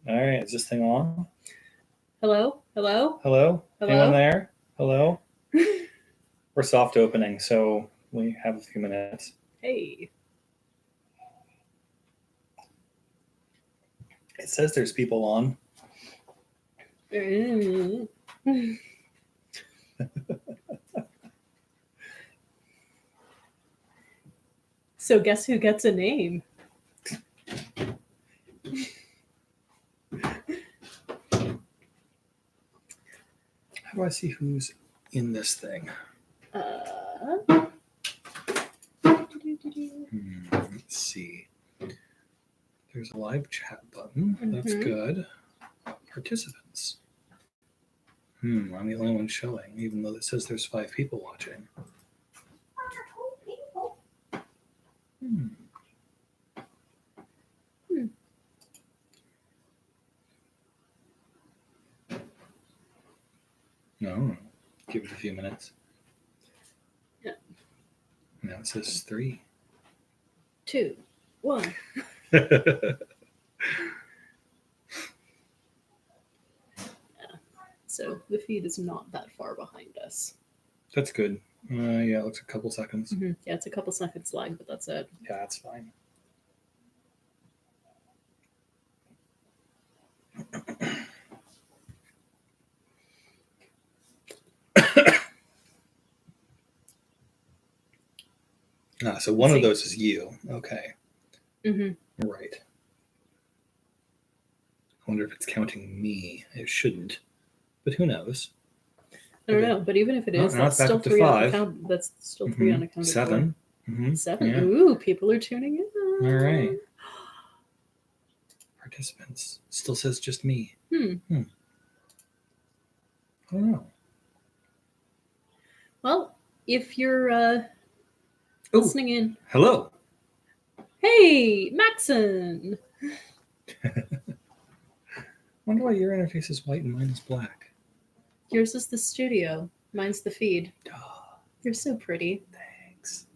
All right, is this thing on? Hello? Hello? Hello? Hello? Anyone there? Hello? We're soft opening, so we have a few minutes. Hey. It says there's people on. So guess who gets a name? How do I see who's in this thing? Let's see. There's a live chat button. That's good. Participants. I'm the only one showing, even though it says there's 5 people watching. No, give it a few minutes. Yeah. Now it says 3. 2, 1. So the feed is not that far behind us. That's good. Yeah, it looks a couple seconds. Yeah, it's a couple seconds lag, but that's it. Yeah, that's fine. So one of those is you. Okay. Right. I wonder if it's counting me. It shouldn't, but who knows? I don't know, but even if it is, that's still 3 unaccounted. That's still 3 unaccounted. 7. 7. Yeah. Ooh, people are tuning in. All right. Participants still says just me. I don't know. Well, if you're listening in, hello. Hey, Maxon. Wonder why your interface is white and mine is black. Yours is the studio. Mine's the feed. Oh, you're so pretty. Thanks.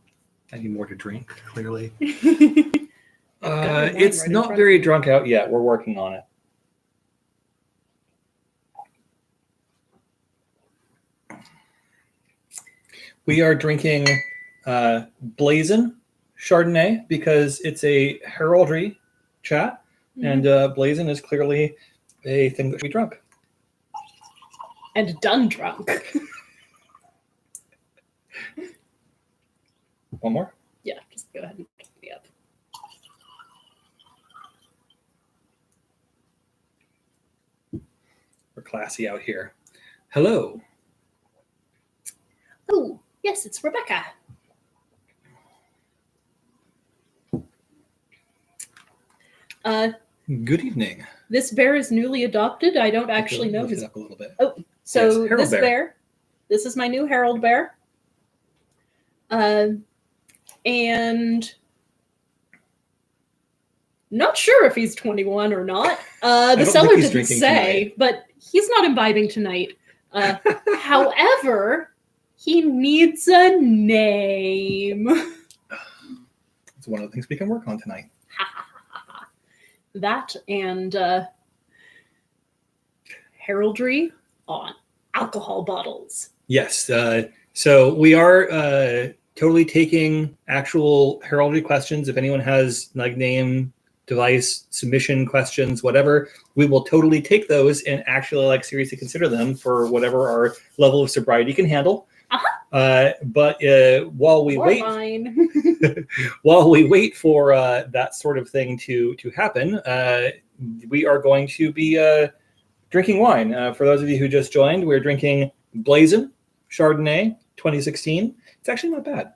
I need more to drink, clearly. It's not very drunk out yet. We're working on it. We are drinking Blazin Chardonnay because it's a heraldry chat, and Blazin is clearly a thing that we drunk. And done drunk. One more? Yeah, just go ahead and pick me up. We're classy out here. Hello. Oh, yes, it's Rebecca. Good evening. This bear is newly adopted. I don't actually know his. Up a little bit. Oh, so yes, this bear. This is my new Herald bear. And not sure if he's 21 or not. The seller didn't say, tonight. But he's not imbibing tonight. However, he needs a name. It's one of the things we can work on tonight. That and heraldry on alcohol bottles. Yes. So we are totally taking actual heraldry questions. If anyone has like name, device, submission questions, whatever, we will totally take those and actually like seriously consider them for whatever our level of sobriety can handle. But while we wait, while we wait for that sort of thing to happen, we are going to be drinking wine. For those of you who just joined, we're drinking Blazin Chardonnay 2016. It's actually not bad.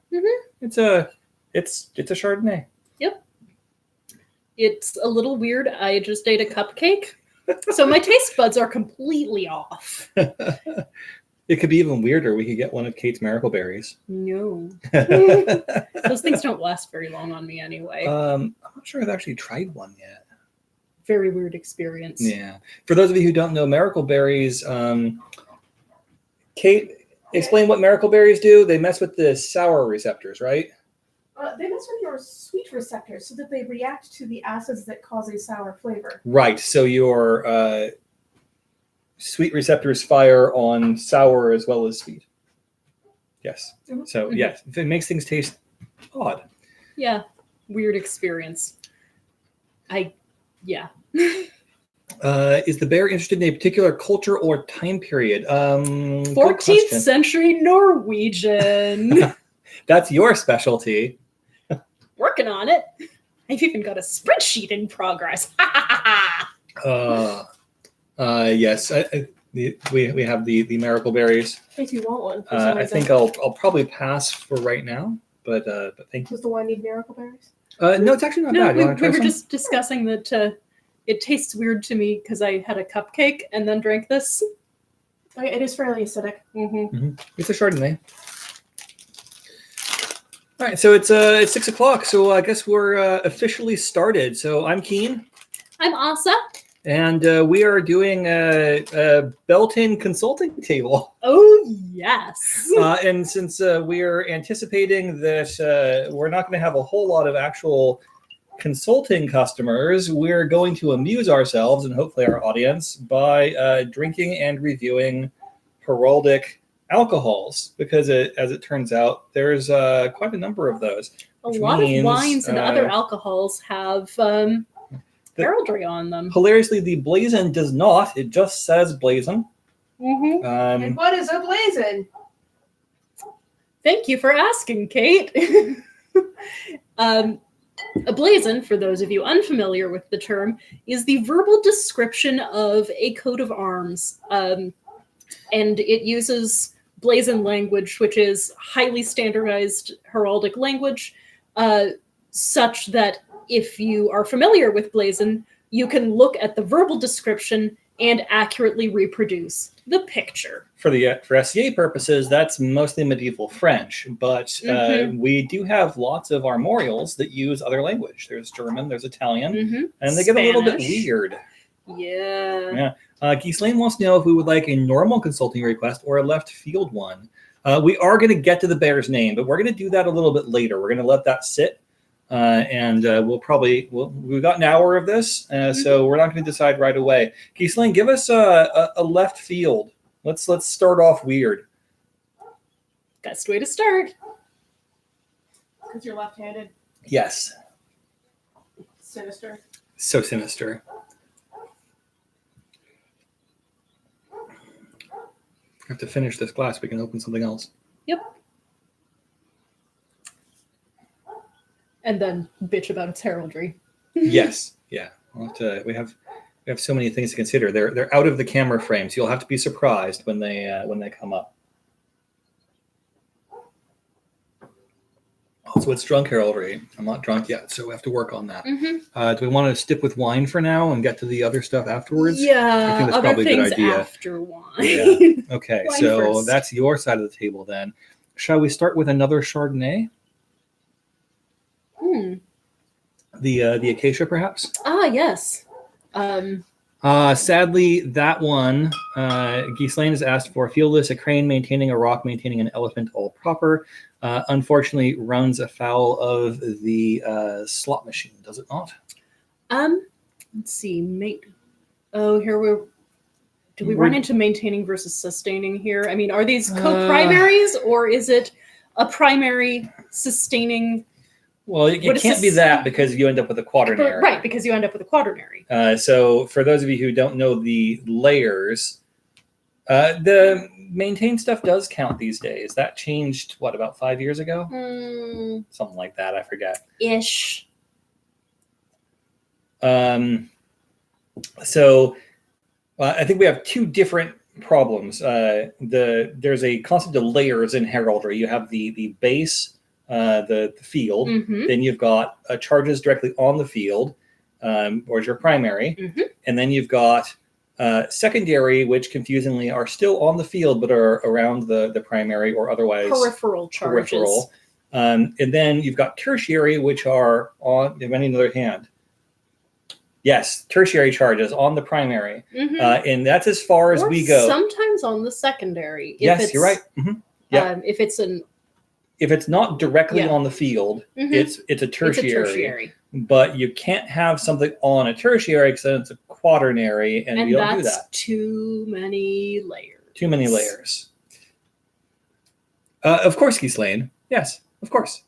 It's a Chardonnay. Yep. It's a little weird. I just ate a cupcake, so my taste buds are completely off. It could be even weirder. We could get one of Kate's miracle berries. No. Those things don't last very long on me anyway. I'm not sure I've actually tried one yet. Very weird experience. Yeah. For those of you who don't know miracle berries, Kate, explain what miracle berries do. They mess with the sour receptors, right? They mess with your sweet receptors so that they react to the acids that cause a sour flavor. Right. So your sweet receptors fire on sour as well as sweet. Yes. Mhm. So yes, it makes things taste odd. Yeah. Weird experience. Yeah. Is the bear interested in a particular culture or time period? Good 14th question. century Norwegian. That's your specialty. Working on it. I've even got a spreadsheet in progress. Yes. We have the miracle berries. In case you want one. For some I reason. think I'll probably pass for right now, but thank you. Does the wine need miracle berries? No, it's actually not No, bad. You we want to try were some? just discussing that it tastes weird to me because I had a cupcake and then drank this. Okay, it is fairly acidic. Mm-hmm. It's a Chardonnay. All right, so it's 6 o'clock, so I guess we're officially started. So I'm Kean, I'm Aasa. and we are doing a built-in consulting table. Oh, yes. And since we are anticipating that we're not going to have a whole lot of actual consulting customers, we're going to amuse ourselves and hopefully our audience by drinking and reviewing heraldic alcohols, because as it turns out, there's quite a number of those. A which lot of means, wines and other alcohols have heraldry on them. Hilariously, the blazon does not. It just says blazon. Mm-hmm. And what is a blazon? Thank you for asking, Kate. A blazon, for those of you unfamiliar with the term, is the verbal description of a coat of arms. And it uses blazon language, which is highly standardized heraldic language, such that if you are familiar with blazon, you can look at the verbal description and accurately reproduce the picture. For SCA purposes, that's mostly medieval French, but we do have lots of armorials that use other language. There's German, there's Italian, and they get a little bit Spanish. weird. Yeah. Ghislaine wants to know if we would like a normal consulting request or a left field one. We are going to get to the bear's name, but we're going to do that a little bit later. We're going to let that sit, and we've got an hour of this, so we're not going to decide right away. Ghislaine, give us a left field. Let's start off weird. Best way to start. Because you're left-handed. Yes. Sinister. So sinister. I have to finish this glass. We can open something else. Yep. And then bitch about its heraldry. Yes. Yeah. We have so many things to consider. They're out of the camera frame, so you'll have to be surprised when they come up. Also, it's drunk heraldry. I'm not drunk yet, so we have to work on that. Do we want to stick with wine for now and get to the other stuff afterwards? Yeah, I think that's other probably a good things idea. after wine. Yeah. Okay, Wine so first. that's your side of the table then. Shall we start with another Chardonnay? The Acacia, perhaps? Ah, yes. Sadly, that one, Ghislaine has asked for a fieldless, a crane maintaining a rock, maintaining an elephant, all proper. Unfortunately, runs afoul of the slot machine, does it not? Let's see. Do we run into maintaining versus sustaining here? I mean, are these co-primaries, or is it a primary sustaining? Well, it can't be that, because you end up with a quaternary. Right, because you end up with a quaternary. So for those of you who don't know the layers, the maintain stuff does count these days. That changed, about 5 years ago? Something like that, I forget. Ish. So I think we have two different problems. There's a concept of layers in heraldry. You have the base, the field. Then you've got charges directly on the field, or your primary. And then you've got secondary, which confusingly are still on the field but are around the primary or otherwise Peripheral charges. peripheral. And then you've got tertiary, which are on, on the other hand. Yes, tertiary charges on the primary. And that's as far as Or we go. sometimes on the secondary. Yes, you're right. Yeah. If it's an if it's not directly Yeah. on the field, Mhm. it's a It's a tertiary. tertiary. But you can't have something on a tertiary because then it's a quaternary, and we don't do that's that. too many layers. Too many layers. Of course, Ghislaine. Yes, of course.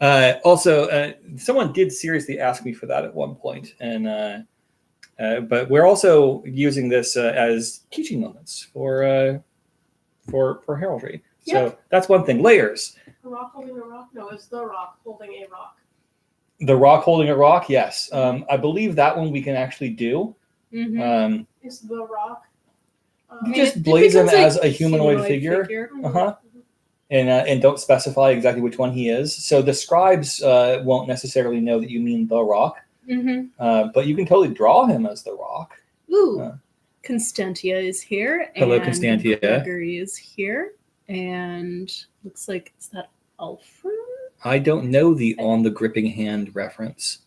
Also, someone did seriously ask me for that at one point, and but we're also using this as teaching moments for heraldry. So that's one thing. Layers. A rock holding a rock? No, it's the rock holding a rock. The rock holding a rock. Yes, I believe that one we can actually do. Mhm. It's the rock. Just It blazon becomes as a humanoid figure. Uh-huh. And don't specify exactly which one he is. So the scribes won't necessarily know that you mean the rock, Mhm. but you can totally draw him as the rock. Ooh, Constantia is here. Hello, and Constantia. Gregory is here, and looks like, is that Alfred? I don't know the on the gripping hand reference.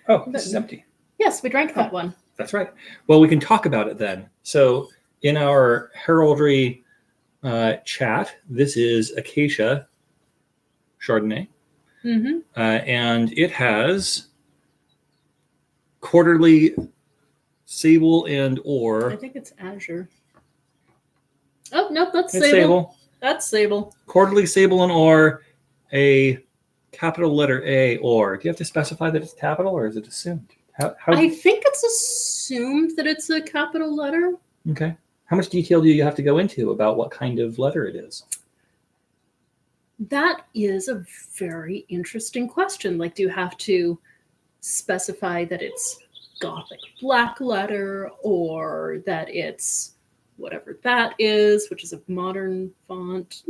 Oh, this is empty. Yes, we drank that one. That's right. Well, we can talk about it then. So in our heraldry chat, this is Acacia Chardonnay, and it has quarterly sable and I ore. think it's Azure. Oh, nope, that's It's sable. sable. That's sable. Quarterly sable and ore, a capital letter A or. Do you have to specify that it's capital or is it assumed? How I think it's assumed that it's a capital letter. Okay. How much detail do you have to go into about what kind of letter it is? That is a very interesting question. Like, do you have to specify that it's Gothic black letter or that it's whatever that is, which is a modern font?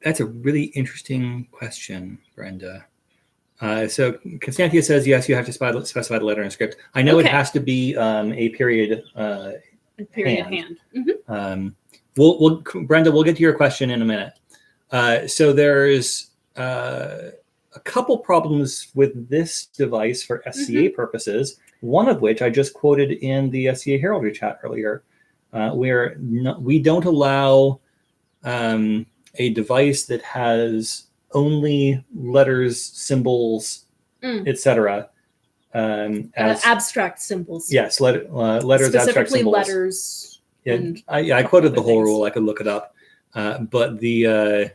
That's a really interesting question, Brenda. So Constantia says, yes, you have to specify the letter and script. I know it has to be a period hand. Brenda, we'll get to your question in a minute. So there's a couple problems with this device for SCA purposes, one of which I just quoted in the SCA Heraldry chat earlier, where we don't allow a device that has only letters, symbols, etc. As abstract symbols. Yes, letters, abstract symbols. Letters. I quoted the whole rule. I could look it up, but the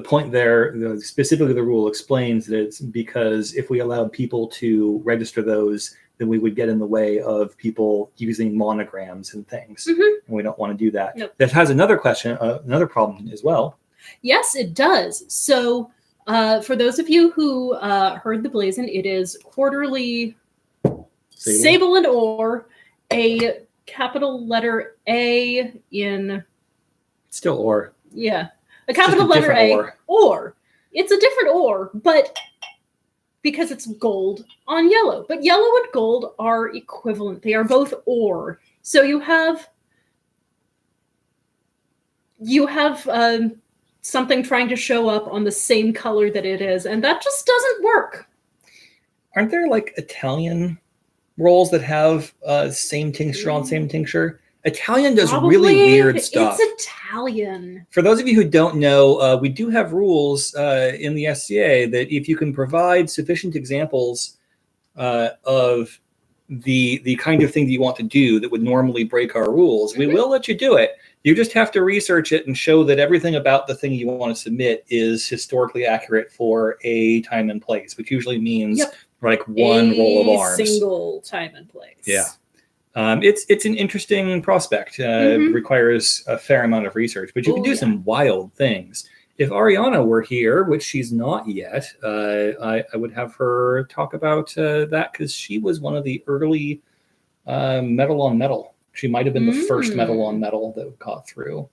point there, specifically the rule explains that it's because if we allowed people to register those, then we would get in the way of people using monograms and things, and we don't want to do that. Nope. That has another question, another problem as well. Yes, it does. So for those of you who heard the blazon, it is quarterly sable and ore, a capital letter A in... Still ore. Yeah. A capital letter A, or. It's a different ore, but because it's gold on yellow. But yellow and gold are equivalent. They are both ore. So you have something trying to show up on the same color that it is, and that just doesn't work. Aren't there like Italian rolls that have same tincture on same tincture? Italian does really weird stuff. It's Italian. For those of you who don't know, we do have rules in the SCA that if you can provide sufficient examples of the kind of thing that you want to do that would normally break our rules, we will let you do it. You just have to research it and show that everything about the thing you want to submit is historically accurate for a time and place, which usually means like one roll of arms. Single time and place. Yeah. It's an interesting prospect. Requires a fair amount of research, but you can do some wild things. If Ariana were here, which she's not yet, I would have her talk about that because she was one of the early metal on metal. She might have been the first metal on metal that got through.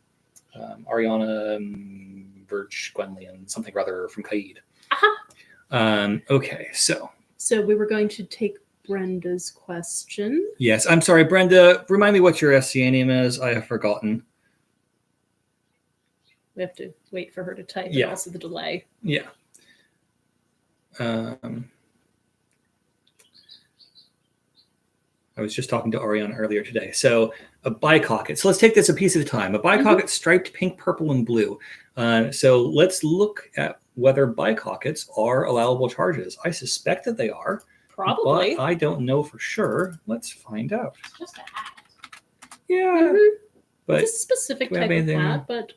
Ariana Birch Gwenlyan, something rather from Kaid. Okay, so we were going to take Brenda's question. Yes, I'm sorry, Brenda. Remind me what your SCA name is. I have forgotten. We have to wait for her to type, and also the delay. Yeah. I was just talking to Ariana earlier today. So a bicocket. So let's take this a piece at a time. A bicocket striped pink, purple, and blue. So let's look at whether bicockets are allowable charges. I suspect that they are. Probably. But I don't know for sure. Let's find out. It's just a hat. Yeah. But it's a specific do we have type of anything- hat, but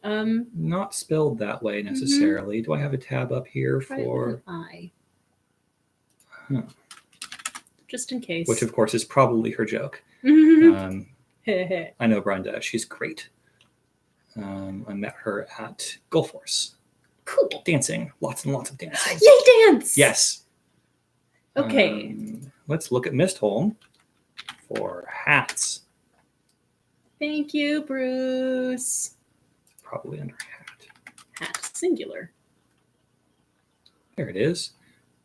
not spelled that way necessarily. Do I have a tab up here try it with for... an I. Huh. Just in case. Which, of course, is probably her joke. Mhm. I know Brenda. She's great. I met her at Gulf Force. Cool. Dancing. Lots and lots of dancing. Yay, dance! Yes. Okay. Let's look at Mistholm for hats. Thank you, Bruce. Probably under hat. Hat, singular. There it is.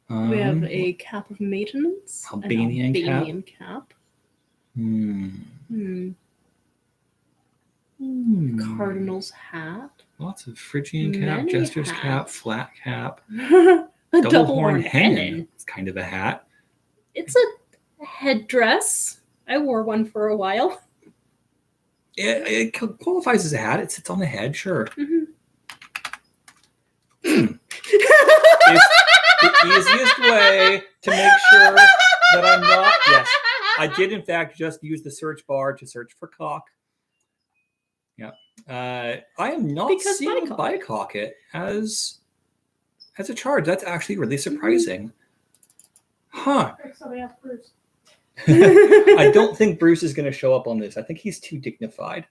We have a cap of maintenance. an Albanian cap. Albanian cap. Cardinal's hat. Lots of Phrygian cap, Many Jester's cap, hats. flat cap, A double horned hennin. It's kind of a hat. It's a headdress. I wore one for a while. It qualifies as a hat. It sits on the head, sure. It's the easiest way to make sure that I'm not. Yes, I did in fact just use the search bar to search for cock. Yeah, I am not Because seeing bicocket. bicocket as a charge. That's actually really surprising. Huh. Somebody asked Bruce. I don't think Bruce is going to show up on this. I think he's too dignified.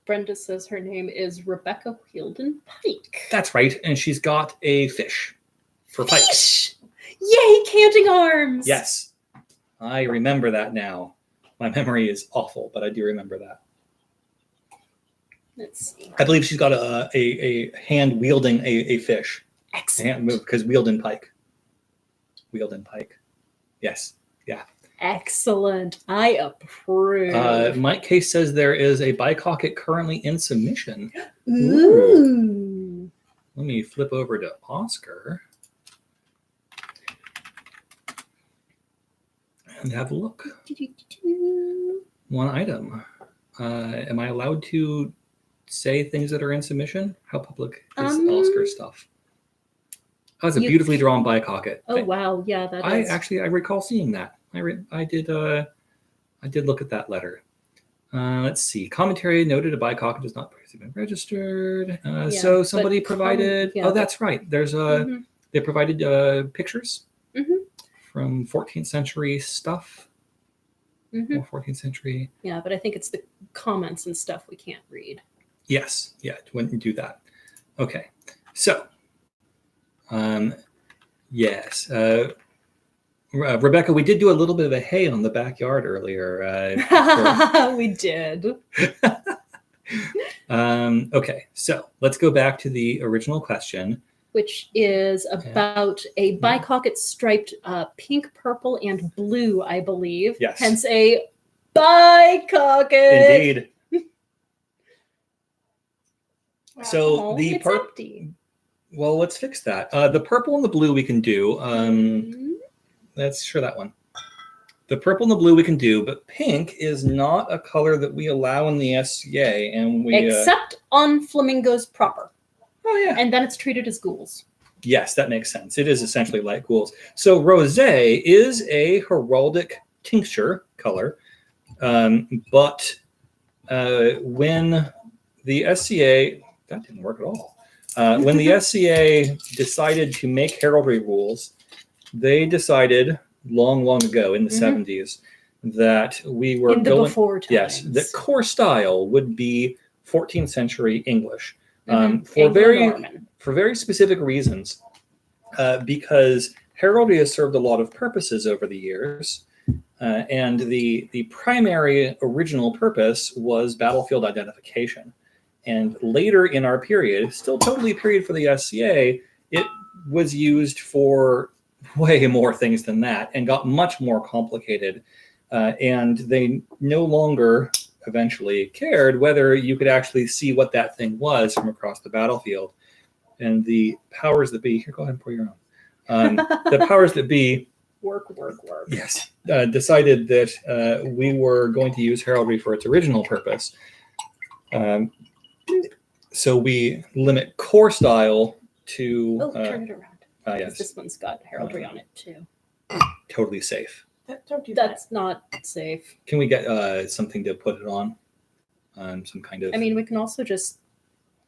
Brenda says her name is Rebecca Wheeldon Pike. That's right, and she's got a fish for pike. Fish! Yay, canting arms! Yes, I remember that now. My memory is awful, but I do remember that. Let's see. I believe she's got a hand wielding a fish. Excellent. Hand move because Wheeldon Pike. Wheeldon Pike. Yes. Yeah. Excellent. I approve. Mike Case says there is a bicocket currently in submission. Ooh. Let me flip over to Oscar and have a look. One item. Am I allowed to say things that are in submission? How public is Oscar stuff? Oh, it's a beautifully drawn bicocket. Oh wow, yeah, that is. I recall seeing that. I did look at that letter. Let's see. Commentary noted a bicocket does not previously been registered. So somebody provided. That's right. There's they provided pictures from 14th century stuff. Or 14th century. Yeah, but I think it's the comments and stuff we can't read. Yes. Yeah. Wouldn't do that. Okay. So. Yes. Rebecca, we did do a little bit of a hay on the backyard earlier. We did. Okay, so let's go back to the original question. Which is about a bicocket striped pink, purple, and blue, I believe. Yes. Hence a bicocket. Indeed. So Oh, the it's purple. empty. Well, let's fix that. The purple and the blue we can do. Let's sure that one. The purple and the blue we can do, but pink is not a color that we allow in the SCA, and we Except on flamingos proper. Oh yeah. And then it's treated as ghouls. Yes, that makes sense. It is essentially like ghouls. So rosé is a heraldic tincture color, but when the SCA that didn't work at all. When the SCA decided to make heraldry rules, they decided long ago in the 70s that we were in the before times. Yes, the core style would be 14th century English for Anglo-Norman. very specific reasons, because heraldry has served a lot of purposes over the years, and the primary original purpose was battlefield identification. And later in our period, still totally a period for the SCA, it was used for way more things than that and got much more complicated. And they no longer eventually cared whether you could actually see what that thing was from across the battlefield. And the powers that be, here, go ahead and pour your The powers that be, Work. yes, decided that we were going to use heraldry for its original purpose. So we limit core style to. Oh, turn it around. Yes, This one's got heraldry on it too. totally safe. Don't do that. That's not safe. Can we get something to put it on? Some kind of. I mean, we can also just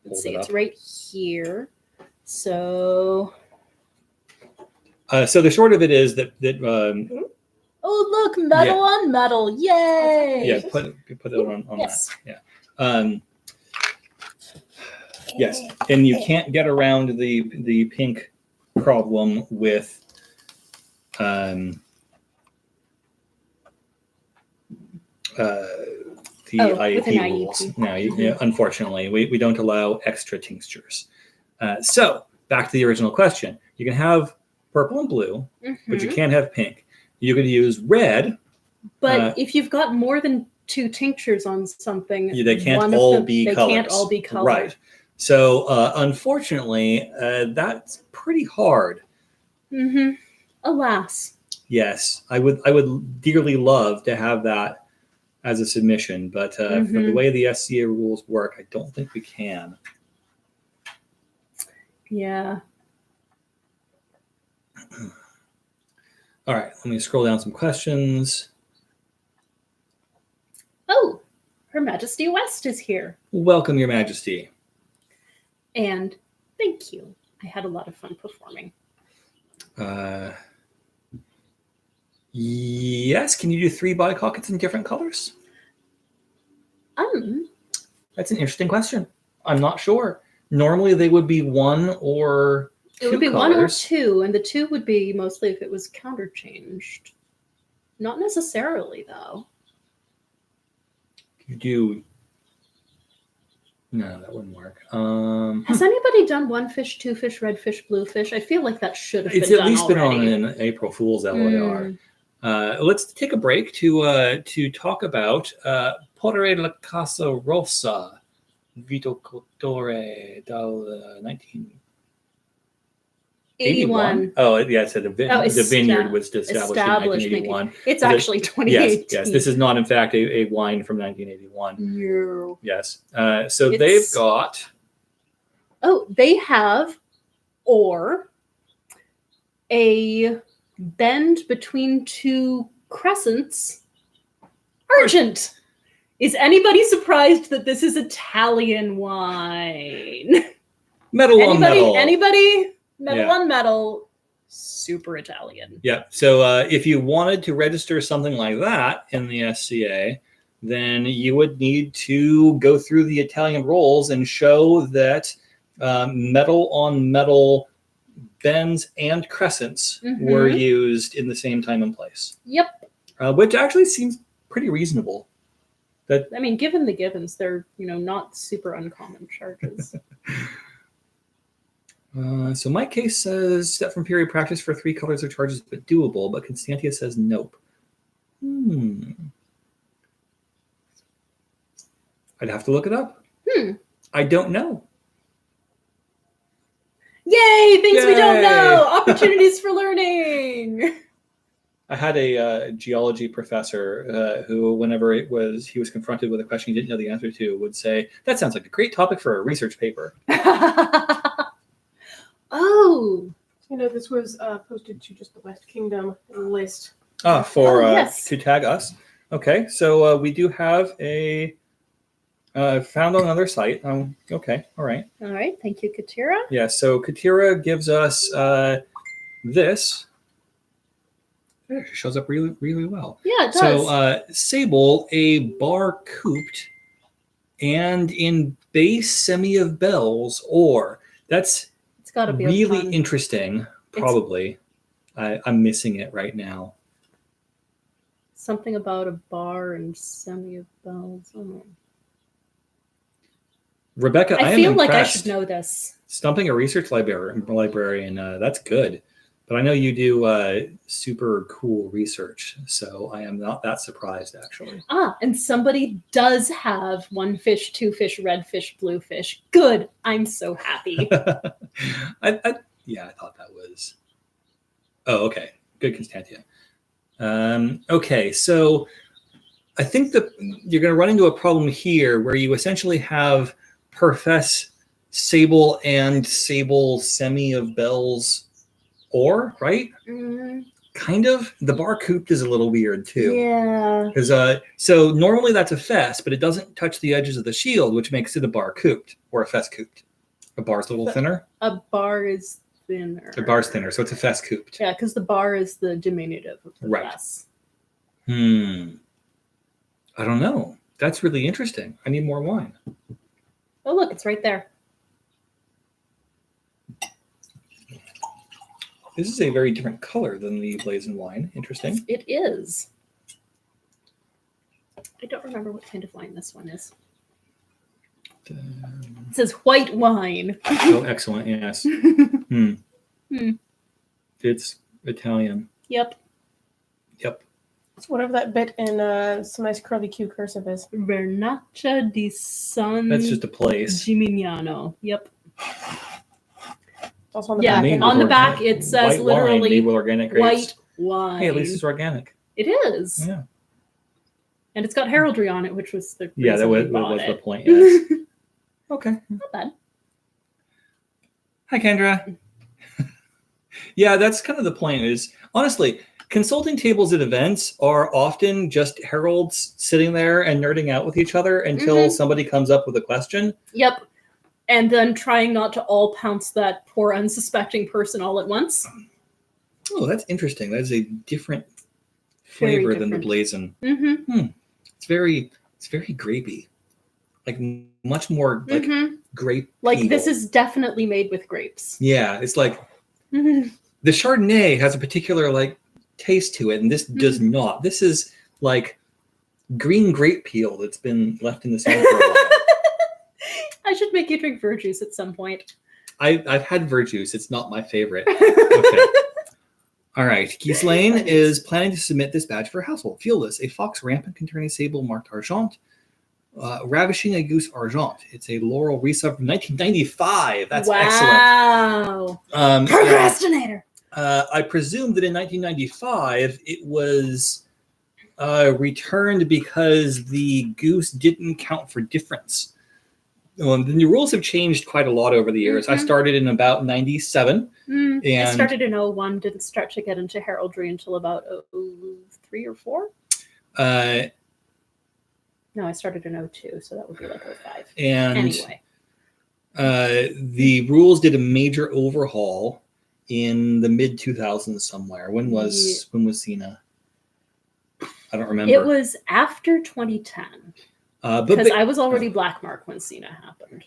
Hold see. it It's up. right here. So. So the short of it is that Oh, look, metal on metal! Yay! yeah, put it on Yes. that. Yeah. Yes, and you can't get around the pink problem with the with an IEP IEP. rules. No, unfortunately, we don't allow extra tinctures. So back to the original question. You can have purple and blue, but you Mhm. can't have pink. You could use red. But if you've got more than 2 tinctures on something, They can't one of all them- be they colors. can't all be colored. Right. So unfortunately, that's pretty hard. Mm-hmm. Alas. Yes, I would dearly love to have that as a submission, but for the way the SCA rules work, I don't think we can. Yeah. All right, let me scroll down some questions. Oh, Her Majesty West is here. Welcome, Your Majesty. And thank you. I had a lot of fun performing. Yes, can you do 3 bicockets in different colors? That's an interesting question. I'm not sure. Normally they would be 1 or 2 It would be colors. 1 or 2, and the 2 would be mostly if it was counterchanged. Not necessarily, though. You do. No, that wouldn't work. Has anybody done 1 fish, 2 fish, red fish, blue fish? I feel like that should have It's been at done least been on already. an April Fool's LOR. Let's take a break to talk about Porre la Casa Rossa, Viticoltore dal 1981. Oh, yeah, it said the vineyard was established in 1981. It's actually 2018. Yes, this is not, in fact, a wine from 1981. No. Yes. So they've got. Oh, they have a bend between 2 crescents. Argent. Is anybody surprised that this is Italian wine? Metal on metal. Anybody? Metal Yeah. on metal. Super Italian. Yeah. So if you wanted to register something like that in the SCA, then you would need to go through the Italian rolls and show that metal on metal bends and crescents were used in the same time and place. Yep. Which actually seems pretty reasonable. I mean, given the givens, they're not super uncommon charges. So my case says step from period practice for 3 colors of charges, but doable. But Constantia says nope. I'd have to look it up. I don't know. Yay! Things we don't Yay! know. Opportunities for learning. I had a geology professor who, whenever he was confronted with a question he didn't know the answer to, would say, "That sounds like a great topic for a research paper." Oh. This was posted to just the West Kingdom list. Yes. To tag us. Okay, so we do have a found on another site. Okay, all right. All right. Thank you, Katira. Yeah, so Katira gives us this. It shows up really, really well. Yeah, it does. So Sable, a bar cooped and in base semi of bells, or that's it's got to be really a pun. interesting. Probably, I'm missing it right now. Something about a bar and semi of bells. Oh. Rebecca, I am feel like I impressed. should know this. Stumping a research librarian, that's good. But I know you do super cool research, so I am not that surprised, actually. And somebody does have 1 fish, 2 fish, red fish, blue fish. Good. I'm so happy. I thought that was Oh, okay. Good, Constantia. Okay, so I think that you're going to run into a problem here where you essentially have Profess Sable and Sable Semi of Bells or, right? Kind of. The bar cooped is a little weird too. Yeah. Because so normally that's a fess, but it doesn't touch the edges of the shield, which makes it a bar cooped or a fess cooped. A bar's a little thinner. A bar is thinner. A bar's thinner, so it's a fess cooped. Yeah, because the bar is the diminutive of the Right. fess. I don't know. That's really interesting. I need more wine. Oh, look, it's right there. This is a very different color than the blazing wine. Interesting. It is. I don't remember what kind of wine this one is. It says white wine. Oh, excellent. Yes. It's Italian. Yep. It's whatever that bit in some nice curly Q cursive is. Vernaccia di San That's just a place. Gimignano. Yep. Also on the Yeah, back. Made on with the back organic- it says white wine literally made with organic grapes. white wine. Hey, at least it's organic. It is. Yeah. And it's got heraldry on it, which was the Yeah, that reason was, we bought was the it. point. Yes. Okay. Not bad. Hi, Kendra. Yeah, that's kind of the point. Is honestly, consulting tables at events are often just heralds sitting there and nerding out with each other until somebody comes up with a question. Yep. And then trying not to all pounce that poor unsuspecting person all at once. Oh, that's interesting. That is a different Very flavor than the different. blazon. Mm-hmm. It's very grapey, like much more like grape. Like this is definitely made with grapes. Yeah, it's like Mhm. the Chardonnay has a particular like taste to it, and this does not. This is like green grape peel that's been left in the sun for a while. I should make you drink verjuice at some point. I've had verjuice. It's not my favorite. Okay. All right. Ghislaine is planning to submit this badge for household. Feel this: a fox rampant concerning sable marked argent, ravishing a goose argent. It's a laurel resub from 1995. That's excellent. Wow. Procrastinator. I presume that in 1995 it was returned because the goose didn't count for difference. The new rules have changed quite a lot over the years. I started in about 97. I And started in 01, didn't start to get into heraldry until about 03 or 4. No, I started in 02, so that would be like 05. and Anyway. the rules did a major overhaul in the mid 2000s somewhere. When was Cena? I don't remember. It was after 2010. Because I was already Black Mark when Cena happened.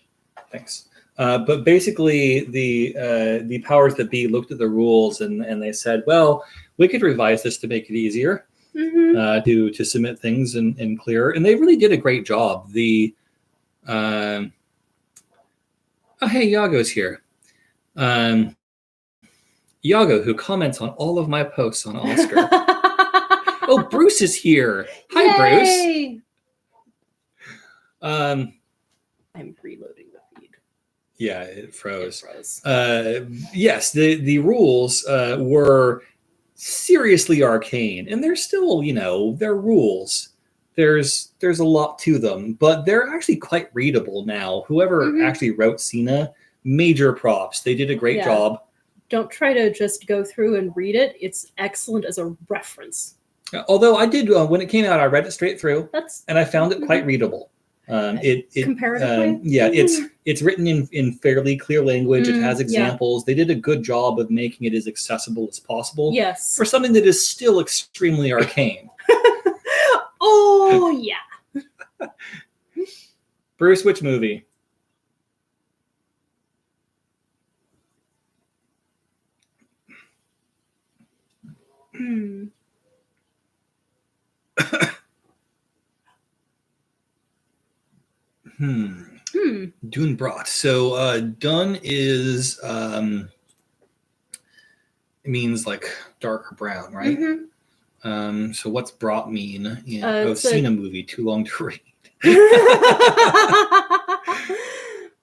Thanks. But basically, the powers that be looked at the rules and they said, well, we could revise this to make it easier to submit things and clearer. And they really did a great job. Oh, hey, Yago's here. Yago, who comments on all of my posts on Oscar. Oh, Bruce is here. Hi, Bruce. Yay! I'm reloading the feed. Yeah, it froze. It froze. Yes, the rules were seriously arcane, and they're still, they're rules. There's a lot to them, but they're actually quite readable now. Whoever actually wrote Cena, major props. They did a great job. Don't try to just go through and read it. It's excellent as a reference. Although I did, when it came out, I read it straight through, and I found it quite readable. Comparatively? It's written in fairly clear language. It has examples. They did a good job of making it as accessible as possible. Yes. For something that is still extremely arcane. Oh, yeah. Bruce, which movie? Dune brought. So dun is it means like dark or brown, right? So what's brought mean in Cena movie? Too long to read.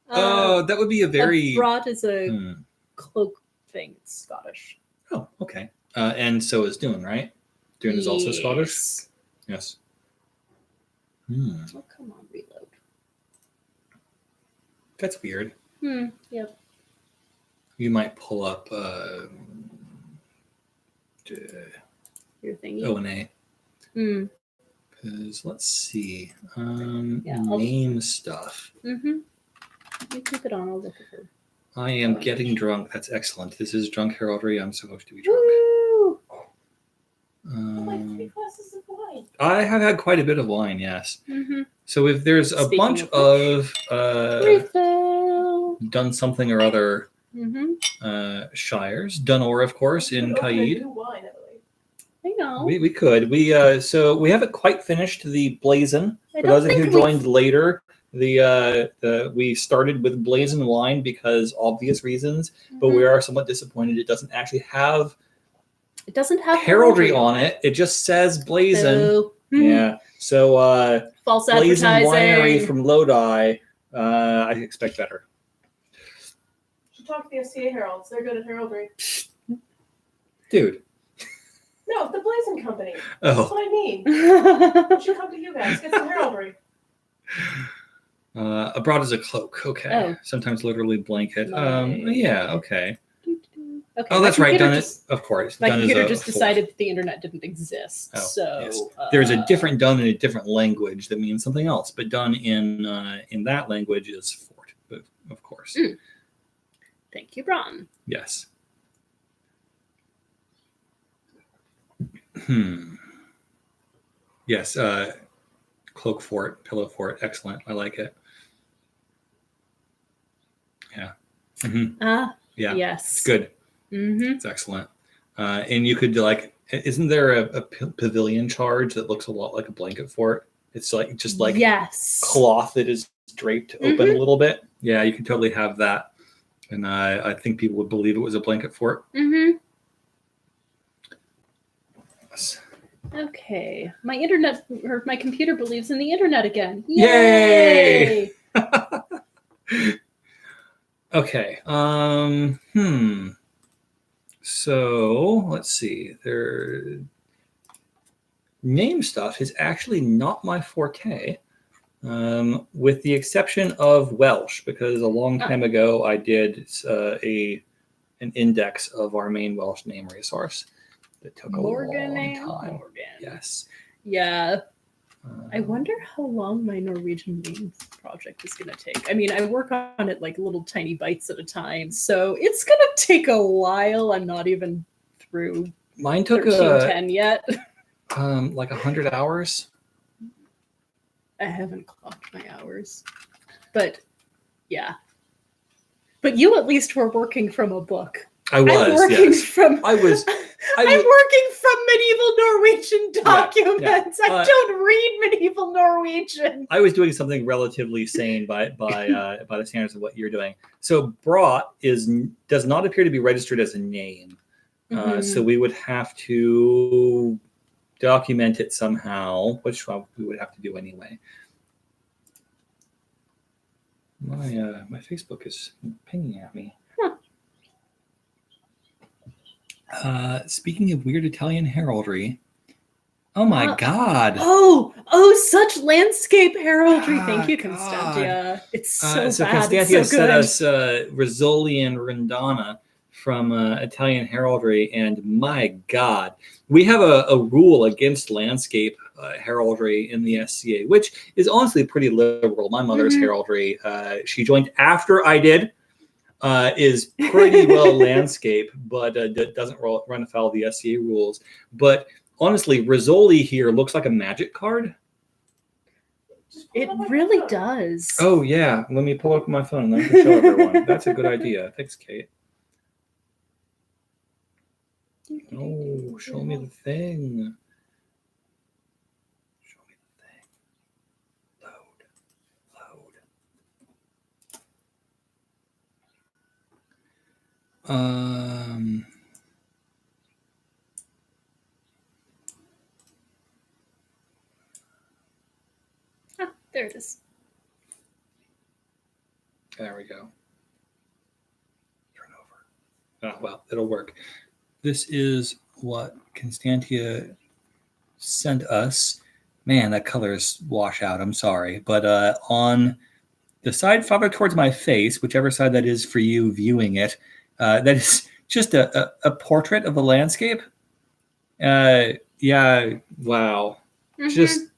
That would be a very brought is a cloak thing. It's Scottish. Oh, okay. And so is Dune, right? Dune is also Scottish? Yes. Yes. Oh, come on, reload. That's weird. Yep. You might pull up Your thingy. O&A. Because let's see. Name stuff. You keep it on. I'll look at her. I am getting drunk. That's excellent. This is Drunk Heraldry. I'm supposed to be drunk. Woo! Like 3 glasses of wine. I have had quite a bit of wine, yes. So if there's a Speaking bunch of of done something or other shires, Dunor, of course, in Open a Caid. new wine, Emily. I know. We could. So we haven't quite finished the Blazon. I For don't those of you who think we've- joined later, we started with Blazon wine because obvious reasons, but we are somewhat disappointed it doesn't actually have It doesn't have heraldry on it. It just says Blazon. So, Yeah. So false Blazon advertising. Winery from Lodi. I expect better. Should talk to the FCA Heralds. They're good at heraldry. Dude. No, the Blazon Company. That's Oh. what I mean. We should come to you guys. Get some heraldry. Abroad is a cloak. Okay. Oh. Sometimes literally blanket. My- Yeah. Okay. Okay, Oh, my that's right. computer Done just- it. Of course. My Done is computer a just four. decided that the internet didn't exist. Oh, so yes. There's a different done in a different language that means something else, but done in that language is fort, of course. Thank you, Bron. Yes. Yes. Cloak fort, pillow fort, excellent. I like it. Yeah. Yeah. Yes. It's good. It's excellent. And you could isn't there a pavilion charge that looks a lot like a blanket fort? It's just like yes. cloth that is draped open a little bit. Yeah, you could totally have that. And I think people would believe it was a blanket fort. Yes. Okay. My internet or my computer believes in the internet again. Yay! Okay. So let's see. Name stuff is actually not my forte, with the exception of Welsh, because a long time ago I did an index of our main Welsh name resource that took a long time. Morgan. Yes. Yeah. I wonder how long my Norwegian names project is going to take. I mean, I work on it like little tiny bites at a time, so it's going to take a while. I'm not even through Mine took 1310 yet. like 100 hours. I haven't clocked my hours, but yeah. But you at least were working from a book. I was. I'm working Yes. from. I was. I'm working from medieval Norwegian documents. Yeah. I don't read medieval Norwegian. I was doing something relatively sane by the standards of what you're doing. So Brought does not appear to be registered as a name. So we would have to document it somehow, which we would have to do anyway. My Facebook is pinging at me. Speaking of weird Italian heraldry, oh my God! Oh, such landscape heraldry. Thank you, God. Constantia. It's so bad. Constantia it's so sent good. us Rizzoli and Rondana from Italian heraldry, and my God, we have a rule against landscape heraldry in the SCA, which is honestly pretty liberal. My mother's heraldry, she joined after I did. Is pretty well landscape, but doesn't run afoul of the SCA rules. But honestly, Rizzoli here looks like a magic card. It really does. Oh yeah, let me pull up my phone and then I can show everyone. That's a good idea. Thanks, Kate. Oh, show me the thing. Show me the thing. Load. There it is. There we go. Turn over. Oh, well, it'll work. This is what Constantia sent us. Man, that color is wash out. I'm sorry. But on the side farther towards my face, whichever side that is for you viewing it, that is just a portrait of a landscape. Yeah, wow. Just,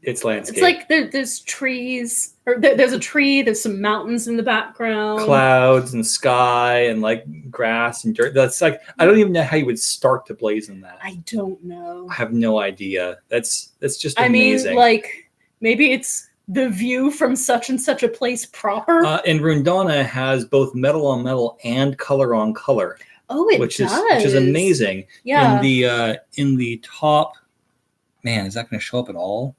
it's landscape. It's like there's trees, or there's a tree, there's some mountains in the background. Clouds and sky and like grass and dirt. That's like, I don't even know how you would start to blazon that. I don't know. I have no idea. That's just I amazing. mean, like, maybe it's the view from such and such a place proper. And Rundana has both metal on metal and color on color. Oh, it which does. Which is amazing. Yeah. In the top, man, is that going to show up at all?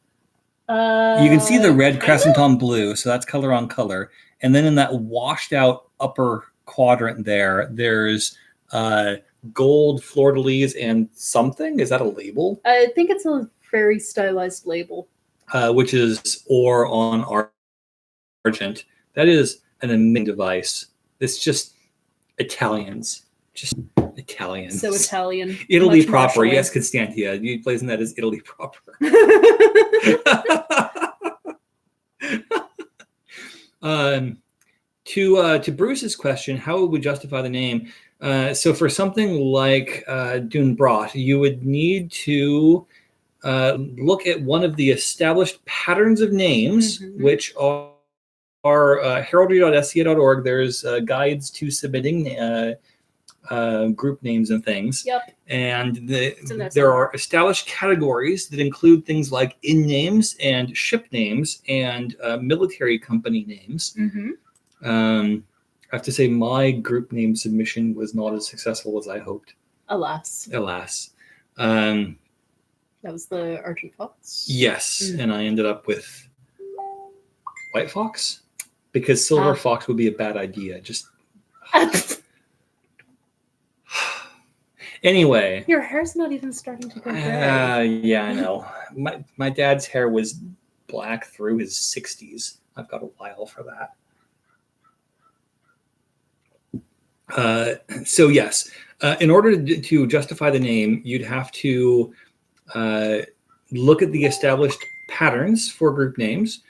You can see the red crescent on blue, so that's color on color. And then in that washed out upper quadrant there's gold fleur-de-lis and something. Is that a label? I think it's a very stylized label. Which is ore on argent. That is an amazing device. It's just Italians. Just Italians. So Italian. Italy Much proper. marshalling. Yes, Constantia. You blazing that as Italy proper. To Bruce's question, how would we justify the name? So for something like Dunebroth, you would need to look at one of the established patterns of names, which are heraldry.sca.org. There's guides to submitting group names and things. Yep. And there are established categories that include things like inn names and ship names and military company names. I have to say my group name submission was not as successful as I hoped. Alas. That was the Argent Fox? Yes. And I ended up with White Fox because Silver Fox would be a bad idea. Just... Anyway. Your hair's not even starting to go gray. Yeah, I know. My dad's hair was black through his 60s. I've got a while for that. So yes, in order to justify the name, you'd have to look at the established patterns for group names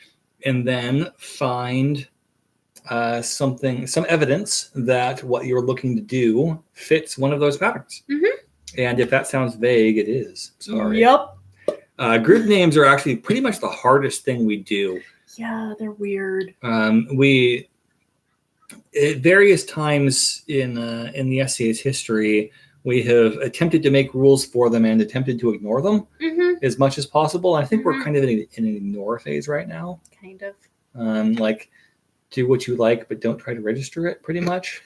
and then find some evidence that what you're looking to do fits one of those patterns. And if that sounds vague, it is. Sorry. Yep. Group names are actually pretty much the hardest thing we do. Yeah, they're weird. We at various times in the SCA's history, we have attempted to make rules for them and attempted to ignore them as much as possible. I think we're kind of in an ignore phase right now. Kind of. Like, do what you like, but don't try to register it, pretty much.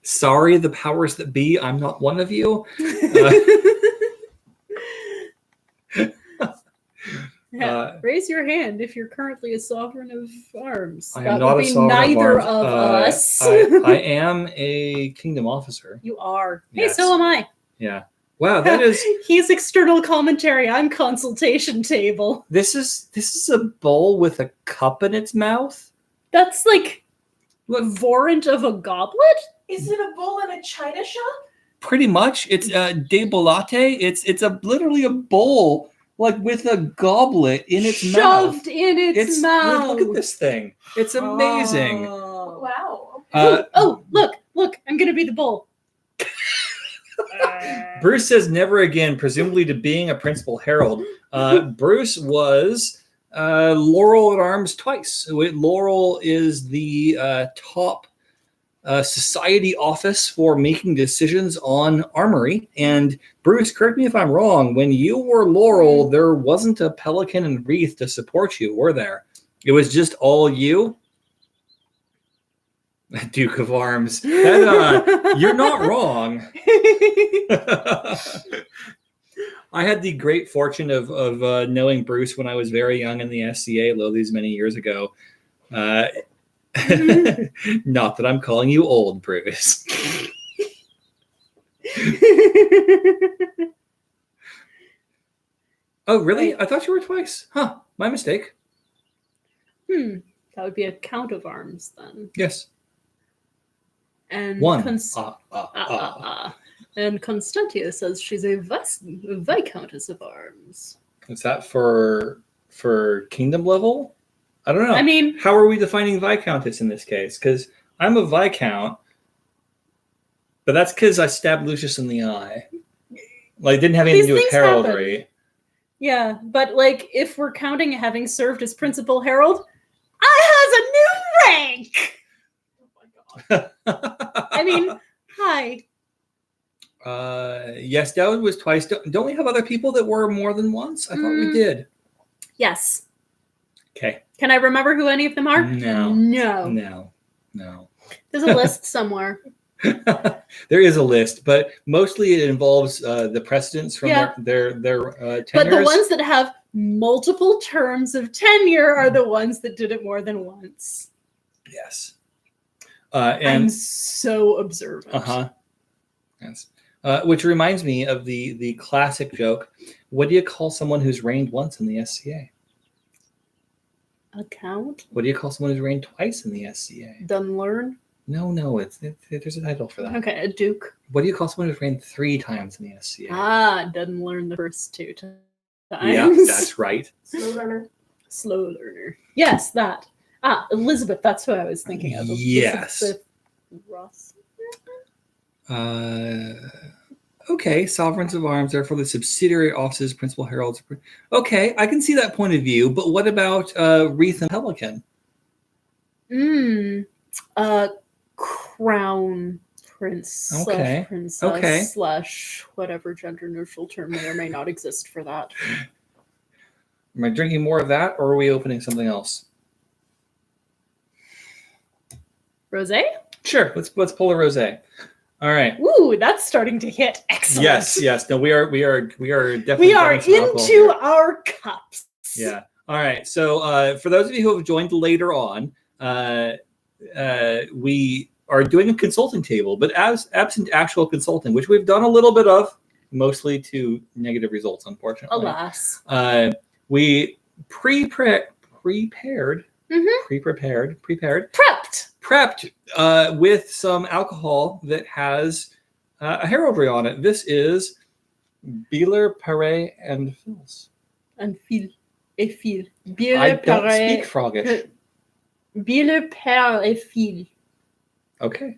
Sorry, the powers that be, I'm not one of you. Raise your hand if you're currently a sovereign of arms. I am not a sovereign neither of us. I am a kingdom officer. You are. Yes. Hey, so am I. Yeah. Wow, that is. He's external commentary. I'm consultation table. This is a bowl with a cup in its mouth. That's like vorant of a goblet. Is it a bowl in a china shop? Pretty much. It's de bolate. It's literally a bowl. Like with a goblet in its mouth. Shoved in its mouth. Look at this thing. It's amazing. Oh, wow. Look, I'm going to be the bull. Bruce says never again, presumably to being a principal herald. Bruce was Laurel at Arms twice. Laurel is the top society office for making decisions on armory. And Bruce, correct me if I'm wrong, when you were Laurel, there wasn't a pelican and wreath to support you, were there? It was just all you? Duke of Arms. That, you're not wrong. I had the great fortune of knowing Bruce when I was very young in the SCA, these many years ago. Not that I'm calling you old, Bruce. Oh, really? I thought you were twice. Huh. My mistake. That would be a count of arms then. Yes. And One. And Constantia says she's a Viscountess of Arms. Is that for kingdom level? I don't know. I mean, how are we defining Viscountess in this case? Because I'm a Viscount, but that's because I stabbed Lucius in the eye. Like, it didn't have anything to do with things heraldry. happen. Yeah, but like, if we're counting having served as Principal Herald, I has a new rank! Oh my god. I mean, hi. Yes, Dowd was twice. Don't we have other people that were more than once? I thought we did. Yes. Okay. Can I remember who any of them are? No. No. There's a list somewhere. There is a list, but mostly it involves the precedents from their tenures. But the ones that have multiple terms of tenure are the ones that did it more than once. Yes. I'm And so observant. Yes. Which reminds me of the classic joke. What do you call someone who's reigned once in the SCA? Account? What do you call someone who's reigned twice in the SCA? Done learn? No, there's a title for that. Okay, a duke. What do you call someone who's reigned 3 times in the SCA? Doesn't learn the first 2 times. Yeah, that's right. Slow learner. Slow learner. Yes, that. Elizabeth, that's who I was thinking of. Yes. Elizabeth Ross. Okay, sovereigns of arms, therefore the subsidiary offices, principal heralds. Okay, I can see that point of view, but what about Wreath and Pelican? Crown prince Okay. / princess / whatever gender neutral term may or may not exist for that. Am I drinking more of that, or are we opening something else? Rosé? Sure, let's pull a rosé. All right. Ooh, that's starting to hit. Excellent. Yes. No, we are definitely. We are into our cups. Yeah. All right. So for those of you who have joined later on, we are doing a consulting table, but as absent actual consulting, which we've done a little bit of, mostly to negative results, unfortunately. Alas. We prepared, prepped with some alcohol that has a heraldry on it. This is Bieler, Perret, and Fils. And fil. Et fil. I Bieler, don't Perret. speak Froggish. Bieler, Perret, et fil. Okay.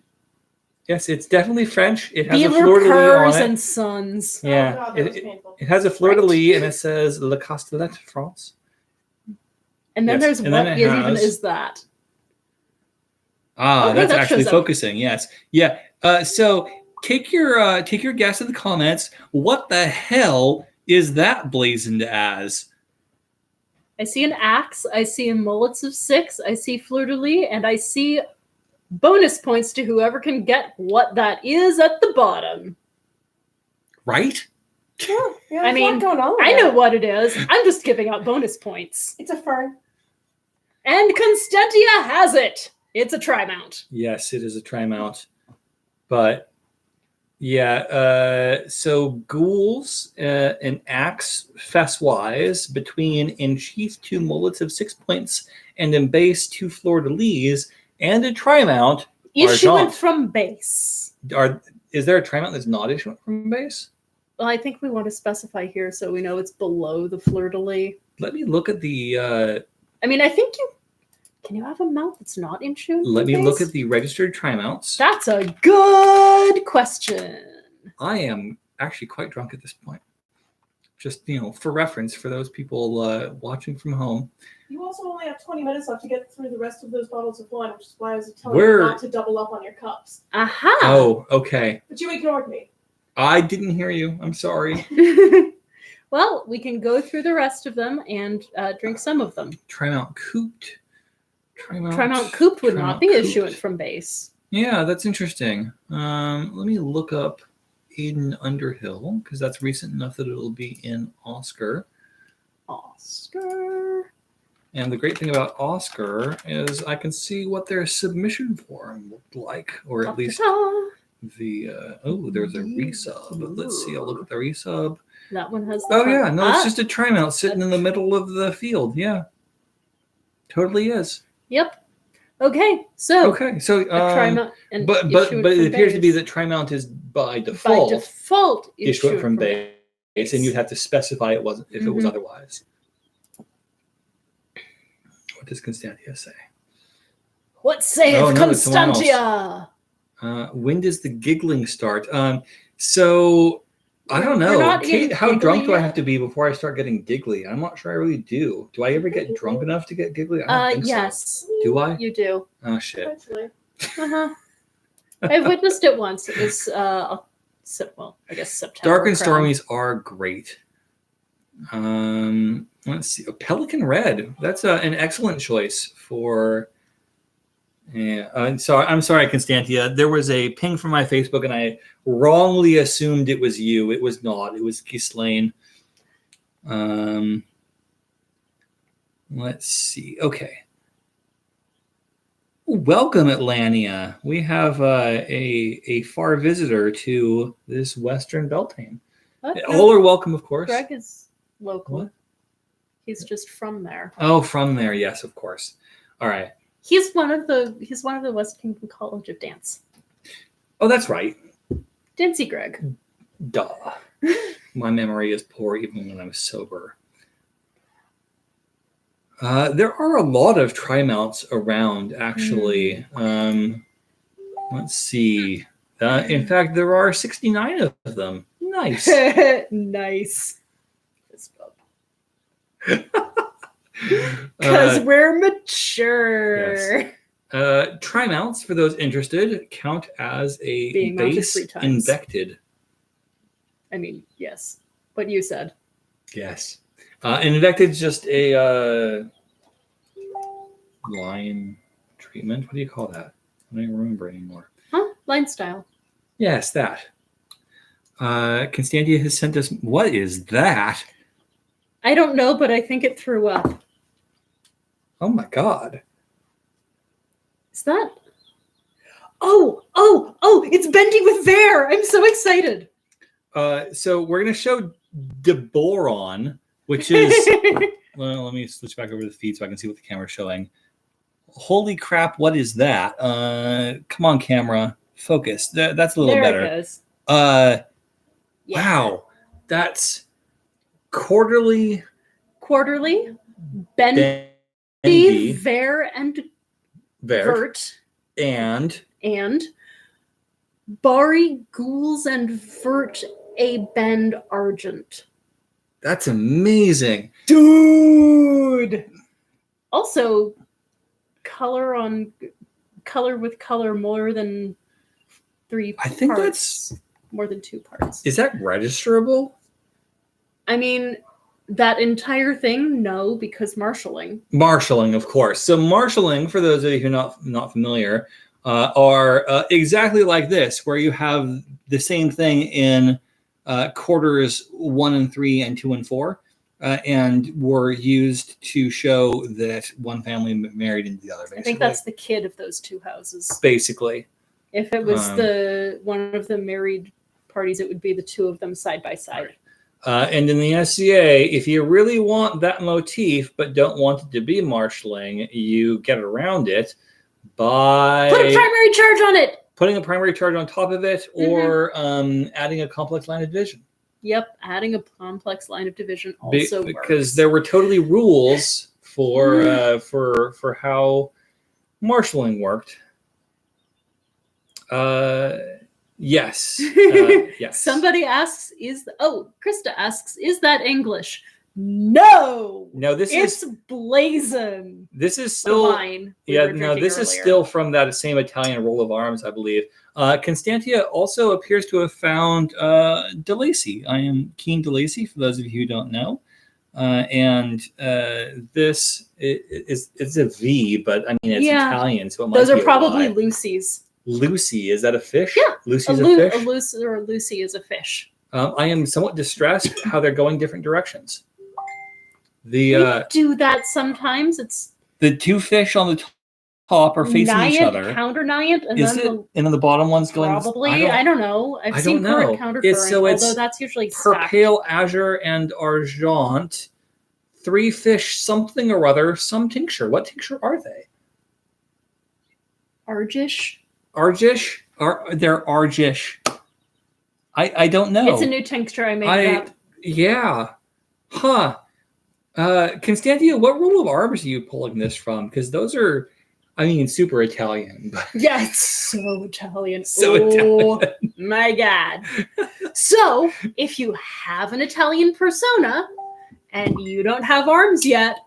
Yes, it's definitely French. It has a Bieler, fleur-de-lis Pers, on it. and Sons. Yeah. Oh god, that was painful. It has a fleur-de-lis, and it says Le Castellet France. And then Yes, there's and what then it even has- is that? Ah, Okay, that's that actually shows up. focusing. Yes. Yeah. So take your guess in the comments. What the hell is that blazoned as? I see an axe, I see a mullets of 6, I see fleur-de-lis, and I see bonus points to whoever can get what that is at the bottom. Right? Yeah, I there's a mean, lot going on with I know that. what it is. I'm just giving out bonus points. It's a fern. And Constantia has it. It's a tri-mount. Yes, it is a tri-mount. But yeah, so ghouls, an axe fess-wise between enchief 2 mullets of 6 points and embase 2 fleur-de-lis and a tri-mount. Issuant Argent. from base. Is there a tri-mount that's not issuant from base? Well, I think we want to specify here so we know it's below the fleur-de-lis. Let me look at the I mean, I think you... Can you have a mount that's not issuant let from me base? look at the registered tri-mounts. That's a good question. I am actually quite drunk at this point. Just, for reference for those people watching from home. You also only have 20 minutes left to get through the rest of those bottles of wine, which is why I was telling We're- you not to double up on your cups. Aha! Oh, okay. But you ignored me. I didn't hear you. I'm sorry. Well, we can go through the rest of them and drink some of them. Tri-mount cooped. Tri-mount Coupe would not be Tri-mount issuant cooped. from base. Yeah, that's interesting. Let me look up Aiden Underhill, because that's recent enough that it'll be in Oscar. Oscar. And the great thing about Oscar is I can see what their submission form looked like, or at least Ta-ta. the there's a resub. Let's see. I'll look at the resub. That one has the Oh yeah, no, it's Ah, just a tri-mount sitting in the middle of the field. Yeah, totally is. Yep. Okay, so Okay, so a trimount and but issuant it from appears to be base. that trimount is by By default default issuant from base. base, and you'd have to specify it wasn't if it was Mhm. otherwise. What does Constantia say? What saith Oh, no, it's someone else. Constantia? When does the giggling start? So I don't We're know. not Kate, even how drunk do I giggly have to be before I start getting giggly? I'm not sure I really do. Do I ever get drunk enough to get giggly? I don't think Yes. so. Do I? You do. Oh shit. Actually. Uh-huh. I've witnessed it once. It was I guess September. Dark and crown. Stormies are great. Let's see. Pelican Red. That's an excellent choice for. Yeah, I'm sorry, Constantia. There was a ping from my Facebook, and I wrongly assumed it was you. It was not. It was Ghislaine. Let's see. Okay. Welcome, Atlantia. We have a far visitor to this Western Beltane. All are welcome, of course. Greg is local. What? He's just from there. Oh, from there, yes, of course. All right. He's one of the West Kingdom College of Dance. Oh, that's right. Dancy Greg. Duh. My memory is poor even when I'm sober. There are a lot of tri-mounts around, actually. Let's see. In fact, there are 69 of them. Nice. Nice. Because we're mature. Yes. Tri-mounts, for those interested, count as a Being mounted base 3 times. invected. I mean, yes. What you said. Yes. Invected is just a line treatment. What do you call that? I don't even remember anymore. Huh? Line style. Yes, that. Constantia has sent us. What is that? I don't know, but I think it threw up. Oh my god. Is that? Oh! It's Bendy with Bear! I'm so excited. So we're going to show Deboron, which is. Well, let me switch back over to the feed so I can see what the camera's showing. Holy crap, what is that? Come on, camera. Focus. That's a little better. There it goes. Yeah. Wow. That's quarterly. Bendy, Ver, and Vert. And Bari, Ghouls, and Vert, a Bend Argent. that's amazing. Dude! Also, color with color more than 3 parts. I think that's. More than 2 parts. Is that registerable? I mean, that entire thing, no, because marshalling. Marshalling, of course. So marshalling, for those of you who are not familiar, are exactly like this, where you have the same thing in quarters 1 and 3 and 2 and 4, and were used to show that one family married into the other. Basically. I think that's the kid of those 2 houses. Basically. If it was the one of the married parties, it would be the 2 of them side by side. And in the SCA, if you really want that motif but don't want it to be marshalling, you get around it by put a primary charge on it. Putting a primary charge on top of it, or adding a complex line of division. Yep, adding a complex line of division also works. Because there were totally rules for how marshalling worked. Yes. Yes. Somebody asks, Krista asks, is that English? No. No, it's blazon. This is still wine. This is still from that same Italian roll of arms, I believe. Constantia also appears to have found DeLacy. I am Kean DeLacy, for those of you who don't know. And this it's a V, but I mean it's Italian, so it might those be are probably Y. Lucy's. Lucy, is that a fish? Yeah, Lucy's a fish. A Lucy is a fish. I am somewhat distressed how they're going different directions. We do that sometimes. It's the 2 fish on the top are facing each other. Counter Naiant, and then the bottom one's going. Probably, I don't know. I've seen current counter current, although that's usually stacked. Pale, Azure, and Argent. 3 fish, something or other, some tincture. What tincture are they? Argish. Argish? They're Argish. I don't know. It's a new tincture. I made it up. Yeah. Huh. Constantia, what rule of arms are you pulling this from? Because those are, I mean, super Italian. But Yeah, it's so Italian. So oh, Italian. my God. So, if you have an Italian persona and you don't have arms yet,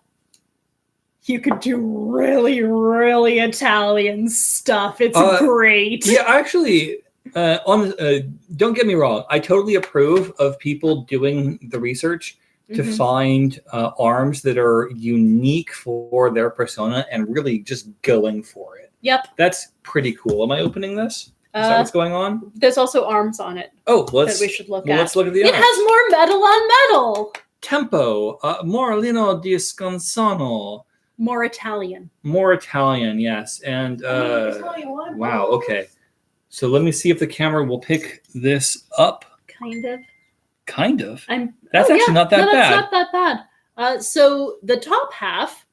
you could do really, really Italian stuff. It's great. Yeah, actually, don't get me wrong. I totally approve of people doing the research to find arms that are unique for their persona and really just going for it. Yep. That's pretty cool. Am I opening this? Is that what's going on? There's also arms on it that we should look at. Let's look at the It arms. has more metal on metal. Tempo, Morlino di Scansano. More Italian. More Italian, yes. And wow, okay. So let me see if the camera will pick this up. Kind of. Kind of. That's actually not that bad. That's not that bad. So the top half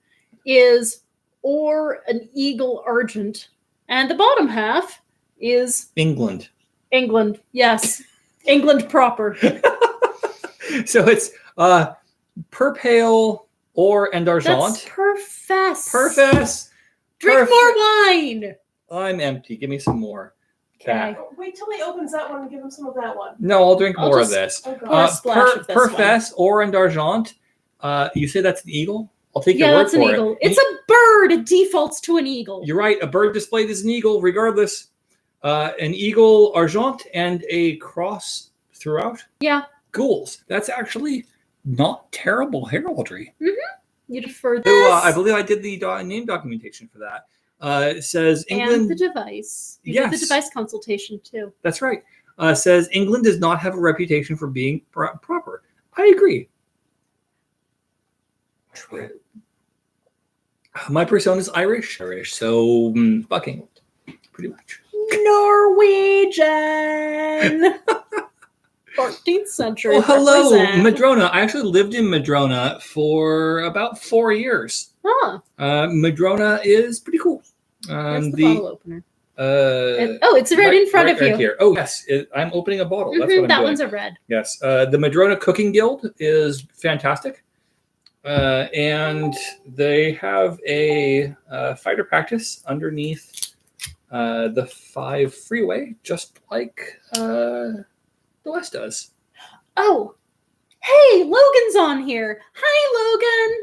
is or an eagle argent, and the bottom half is England. England. Yes, England proper. So it's Purpale or and Argent. That's Perfess. Perfess. Drink more wine. I'm empty. Give me some more. Okay. Wait till he opens that one and give him some of that one. No, I'll drink I'll more just- of this. Oh, God. Pour a splash of this Perfess or and Argent. You say that's an eagle? I'll take your Yeah, word that's an for eagle. it. It's a bird. It defaults to an eagle. You're right. A bird displayed as an eagle, regardless. An eagle Argent and a cross throughout. Yeah. Ghouls. That's actually not terrible heraldry. You defer this. So, I believe I did the name documentation for that. It says England. And the device. You did the device consultation too. That's right. Says England does not have a reputation for being proper. I agree. True. My persona is Irish, so fuck England, pretty much. Norwegian. 14th century. Well, hello, represent. Madrona. I actually lived in Madrona for about 4 years. Huh. Madrona is pretty cool. Where's the bottle opener? Oh, it's right in front of you. Here. Oh, yes. I'm opening a bottle. That's what I'm that doing. one's a red. Yes. The Madrona Cooking Guild is fantastic. And they have a fighter practice underneath the 5 freeway, just like the West does. Oh, hey, Logan's on here. Hi,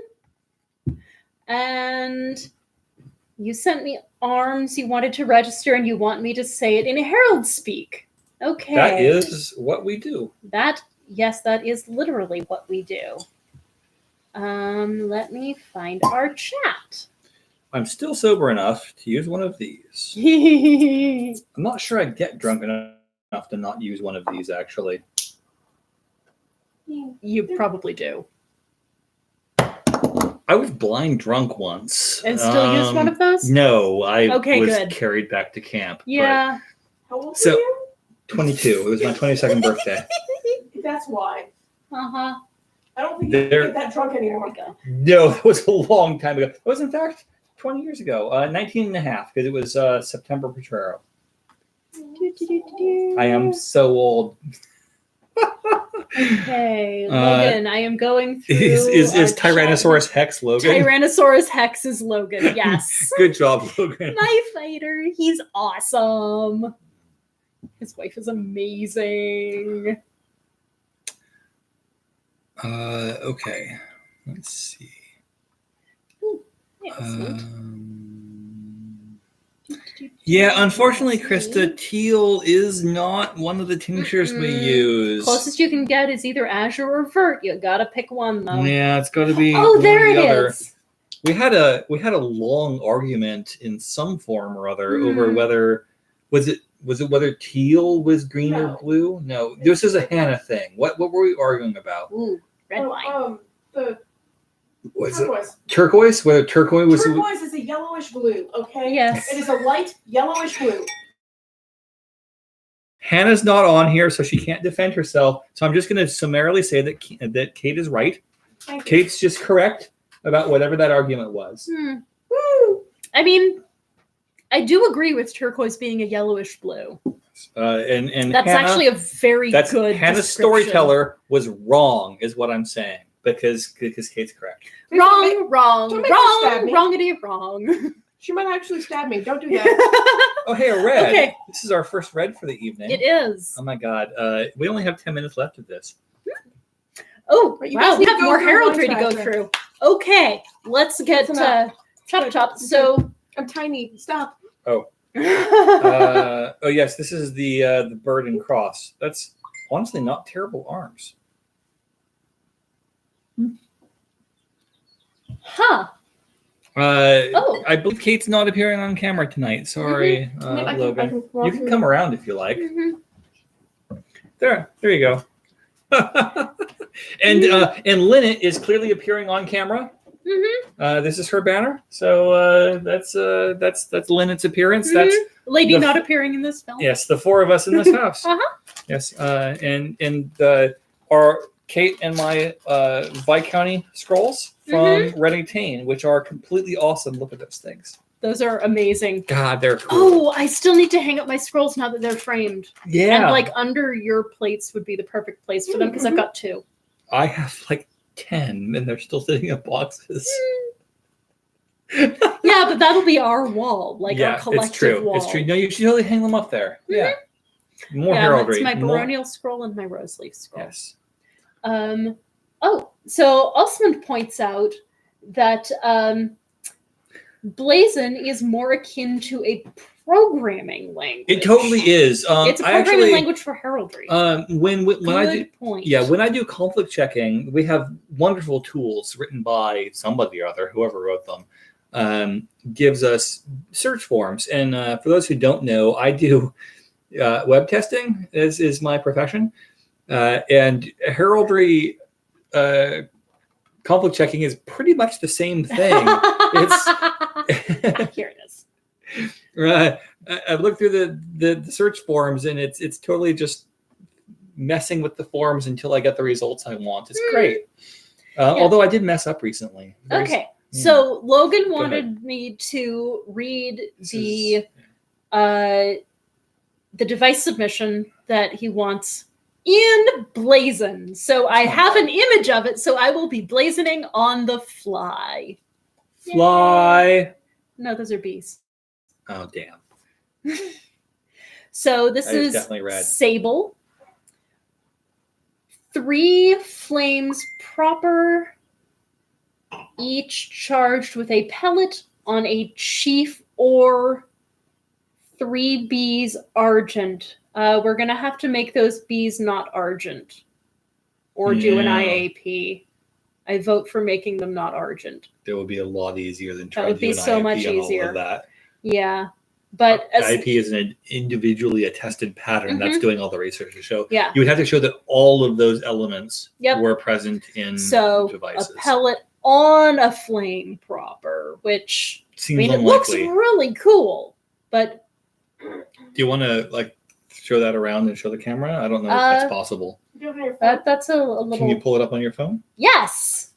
Logan. And you sent me arms you wanted to register, and you want me to say it in herald speak. Okay. That is what we do. Yes, that is literally what we do. Let me find our chat. I'm still sober enough to use one of these. You I'm not sure I'd get drunk enough to not use one of these, actually. probably do. I was blind drunk once. And still use one of those? No, I Okay, was good. carried back to camp. Yeah. How old So- are you? 22. It was my 22nd birthday. That's why. Uh-huh. I don't think you can get that drunk There anymore. we go. No, that was a long time ago. It was, in fact, 20 years ago. 19 and a half, because it was September Petrero. I am so old. Okay, Logan, I am going through. Is our Tyrannosaurus Hex Logan? chat. Tyrannosaurus Hex is Logan, yes. Good job, Logan. My fighter, he's awesome. His wife is amazing. Okay. Let's see. Excellent. Yeah, unfortunately, Krista, teal is not one of the tinctures we use. Closest you can get is either Azure or Vert. You gotta pick one though. Yeah, it's got to be. Oh, one there or it the other. is. We had a long argument in some form or other over whether whether teal was green or No. blue. No, this is a Hannah thing. What were we arguing about? Ooh, red wine. The Was it turquoise. turquoise? Whether turquoise was Turquoise is a yellowish blue, okay? Yes. It is a light yellowish blue. Hannah's not on here, so she can't defend herself. So I'm just going to summarily say that Kate is right. Thank you. Kate's just correct about whatever that argument was. Woo! I mean, I do agree with turquoise being a yellowish blue. And That's Hannah, actually a very that's good Hannah's description. storyteller was wrong, is what I'm saying, because Kate's correct. Wrong, Don't make her stab me. wrongity, wrong. She might actually stab me. Don't do that. Oh, hey, a red. Okay. This is our first red for the evening. It is. Oh my god. We only have 10 minutes left of this. Oh, But you wow, guys we need to have go more through heraldry to one go faster. through. Okay, let's get That's enough. chop. Good. So, I'm tiny. Stop. Oh, yes, this is the bird and cross. That's honestly not terrible arms. huh. Oh. I believe Kate's not appearing on camera tonight. Sorry, I mean, I Logan. can walk You can through. come around if you like. Mhm. There you go. and Lynette is clearly appearing on camera. Mhm. This is her banner. So that's Lynette's appearance. That's Lady the- not appearing in this film. yes, the four of us in this house. Uh-huh. Yes, and our Kate and my Viscounty scrolls from Reading Tane, which are completely awesome. Look at those things. Those are amazing. God, they're cool. Oh, I still need to hang up my scrolls now that they're framed. Yeah. And like under your plates would be the perfect place for them because I've got 2. I have like 10 and they're still sitting in boxes. Yeah, but that'll be our wall, like yeah, our collective it's true. wall. It's true. No, you should totally hang them up there. Yeah. More Yeah, heraldry. it's my More- baronial scroll and my rose leaf scroll. Yes. So Osmond points out that Blazon is more akin to a programming language. It totally is. It's a programming language for heraldry. When I do Good point. Yeah, when I do conflict checking, we have wonderful tools written by somebody or other, whoever wrote them, gives us search forms. And for those who don't know, I do web testing is my profession. And heraldry conflict checking is pretty much the same thing. Here it is. I've looked through the search forms, and it's totally just messing with the forms until I get the results I want. It's great. Although I did mess up recently. Okay, so Logan Go wanted me to read This the device submission that he wants in Blazon. So I have an image of it, so I will be blazoning on the fly. Fly. No, those are bees. Oh, damn. So this That is is definitely red. Sable. 3 flames proper, each charged with a pellet on a chief or 3 bees argent. We're going to have to make those bees not argent or do an Yeah. IAP. I vote for making them not argent. That would be a lot easier than That trying would to be do an so IIP much on all easier. of that. Yeah. But as, IIP is an individually attested pattern that's doing all the research to show. yeah. You would have to show that all of those elements Yep. were present in So devices. a pellet on a flame proper, which Seems I mean, it looks unlikely. really cool, but Do you want to like show that around and show the camera? I don't know if that's possible. Do you have your phone? that's a little. Can you pull it up on your phone? Yes.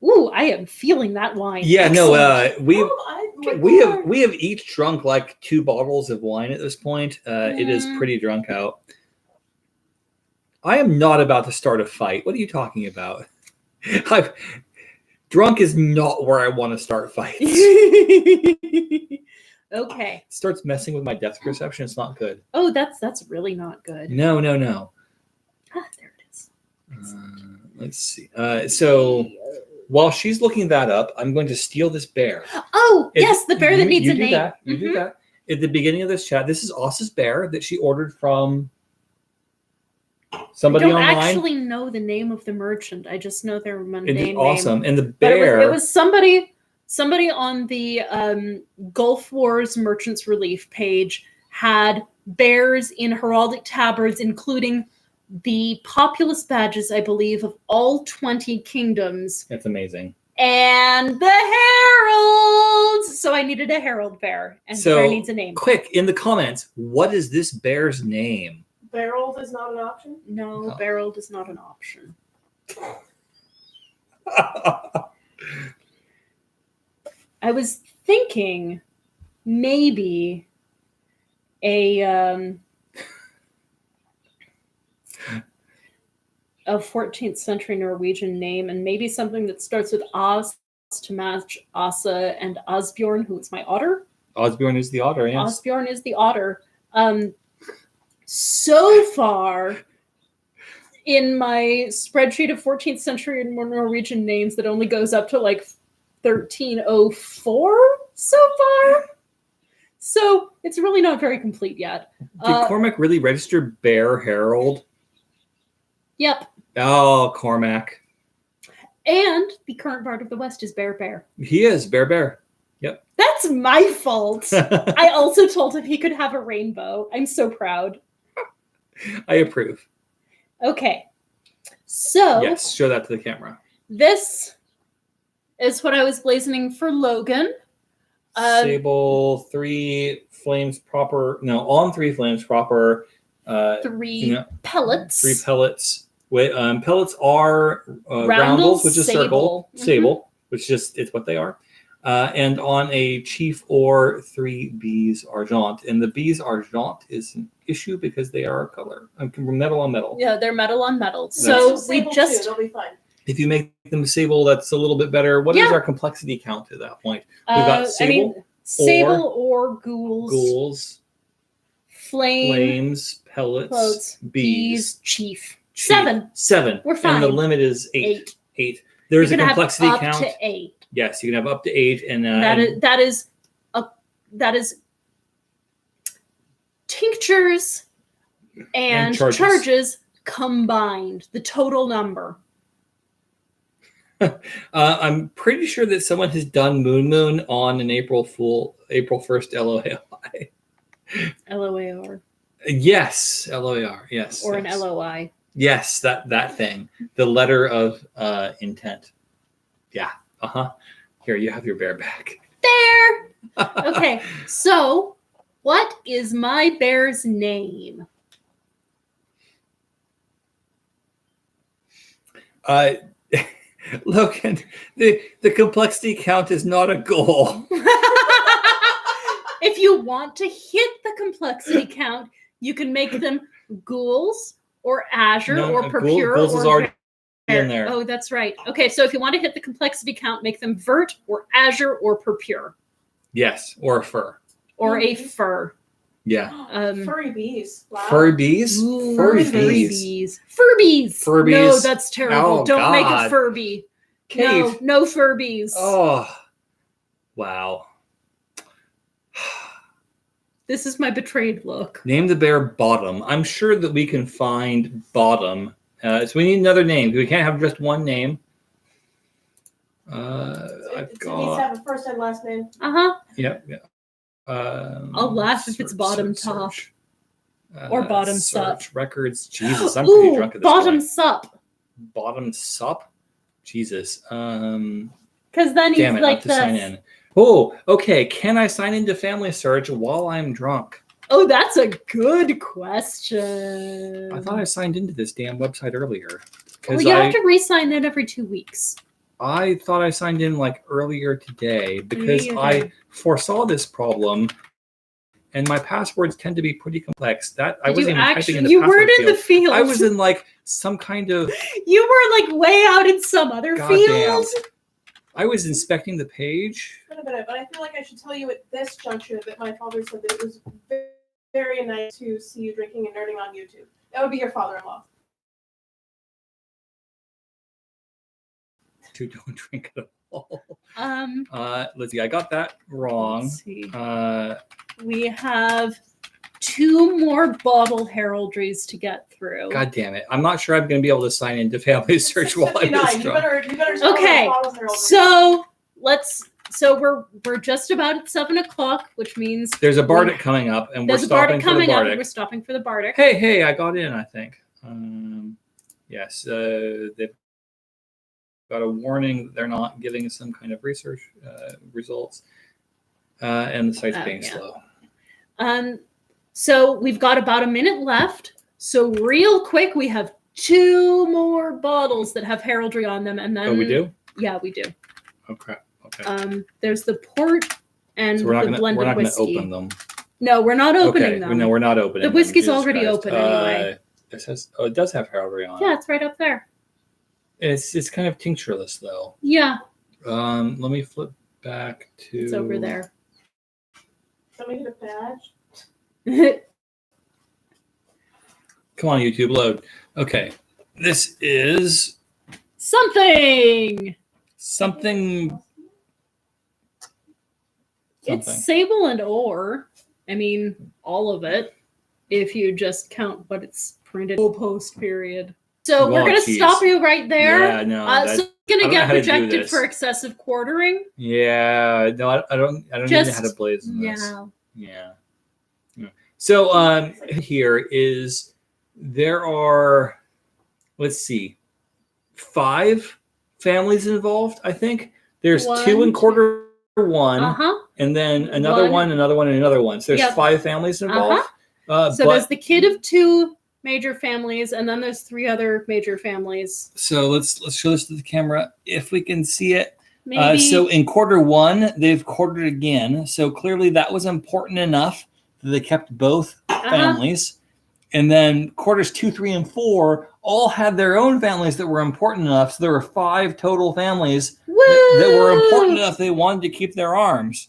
Ooh, I am feeling that wine. Yeah, Excellent. no, we have each drunk like 2 bottles of wine at this point. It is pretty drunk out. I am not about to start a fight. What are you talking about? Drunk is not where I want to start fights. Okay. Starts messing with my depth perception. It's not good. Oh, that's really not good. No. Ah, there it is. Let's see. So while she's looking that up, I'm going to steal this bear. Oh, yes, the bear that needs you a do name. That. You do that. At the beginning of this chat, this is Aasa's bear that she ordered from somebody I don't online. actually know the name of the merchant. I just know their mundane It's name. awesome. And the But bear. it was somebody on the Gulf Wars Merchants Relief page had bears in heraldic tabards, including the populous badges, I believe, of all 20 kingdoms, It's amazing. and the heralds. So I needed a herald bear, and the bear So needs a name. quick in the comments, what is this bear's name? Barreled is not an option. No, Oh. barreled is not an option. I was thinking maybe a 14th century Norwegian name, and maybe something that starts with Oz to match Aasa and Asbjorn, who is my otter. Osbjorn is the otter, yes. Asbjorn is the otter. So far, in my spreadsheet of 14th century Norwegian names that only goes up to like 1304 so far. So it's really not very complete yet. Did Cormac really register Bear Herald? Yep. Oh, Cormac. And the current Bard of the West is Bear Bear. He is Bear Bear. Yep. That's my fault. I also told him he could have a rainbow. I'm so proud. I approve. Okay. So yes, show that to the camera. This is what I was blazoning for Logan. Sable, 3 flames proper. No, on 3 flames proper. 3 pellets. 3 pellets. Pellets are roundels, which is circle. Sable, which just it's what they are. And on a chief or 3 bees argent. And the bees argent is an issue because they are a color. Metal on metal. Yeah, they're metal on metal. So we just... They'll be fine. If you make them sable, that's a little bit better. What is our complexity count at that point? We've got sable, sable or ghouls. Ghouls. Flames, pellets, bees, chief. 7. 7. We're fine. And the limit is 8. 8. There's a complexity have up count. To 8. Yes, you can have up to 8, and that is tinctures and charges combined. The total number. I'm pretty sure that someone has done Moon on an April 1st LOI. LOAR. Yes, LOAR. Yes. Or yes. an LOI. Yes, that thing. The letter of intent. Yeah. Here, you have your bear back. There. Okay. So, what is my bear's name? Logan, the complexity count is not a goal. If you want to hit the complexity count, you can make them ghouls or azure or purpure. Ghouls is already in there. Oh, that's right. Okay, so if you want to hit the complexity count, make them vert or azure or purpure. Yes, or a fur. Or a fur. Yeah. Furry bees. Wow. Furry bees? Ooh, Furry bees. Furbies. Furbies. No, that's terrible. Oh, Don't make a God. Furby. Kate. No Furbies. Oh, wow. This is my betrayed look. Name the bear Bottom. I'm sure that we can find Bottom. So we need another name. We can't have just one name. It needs to have a first and last name. Yep. I'll laugh if it's bottom top. Or bottom sup. Records. Jesus, I'm pretty drunk at this bottom point. sup. Bottom sup? Jesus. Because then he's damn it, I like have to sign in. Oh, okay. Can I sign into Family Search while I'm drunk? Oh, that's a good question. I thought I signed into this damn website earlier. Well, you have to re-sign that every 2 weeks. I thought I signed in like earlier today because I foresaw this problem, and my passwords tend to be pretty complex. That I wasn't even typing in the You password weren't in the field. I was in like some kind of. You were like way out in some other field. I was inspecting the page. But I feel like I should tell you at this juncture that my father said that it was very nice to see you drinking and nerding on YouTube. That would be your father-in-law. Don't drink at all. Let's see. I got that wrong. Let's see. We have 2 more bottle heraldries to get through. God damn it! I'm not sure I'm going to be able to sign into Family Search while I'm this drunk. You better okay, so we're just about at 7 o'clock, which means there's a Bardic coming up, and we're stopping for the Bardic. We're stopping for the Bardic. Hey! I got in. I think. Yes. They've got a warning that they're not giving some kind of research results, and the site's being slow. So we've got about a minute left. So real quick, we have 2 more bottles that have heraldry on them, and then we do. Yeah, we do. Okay. There's the port and So we're not the gonna blended whiskey. open them. No, we're not opening them. No, we're not opening The them. whiskey's Jesus already Christ. open anyway. It says, it does have heraldry on Yeah, it. it's right up there. It's kind of tinctureless though. Yeah, Let me flip back to. it's over there. Somebody get a badge. Come on, YouTube, load. Okay, this is Something. something. It's sable and ore. I mean, all of it. If you just count what it's printed post period. So we're gonna stop you right there. Yeah, no. So it's gonna get how to do rejected this. for excessive quartering. Yeah, no, I don't even know how to blaze in this. Yeah. Yeah. So here is there are, let's see, 5 families involved. I think there's 2 in quarter 1, and then another one, and another one. So there's 5 families involved. So there's the kid of 2 major families, and then there's 3 other major families. So let's show this to the camera if we can see it. Maybe. So in quarter 1, they've quartered again. So clearly that was important enough that they kept both families. And then quarters 2, 3, and 4 all had their own families that were important enough. So there were 5 total families that were important enough they wanted to keep their arms.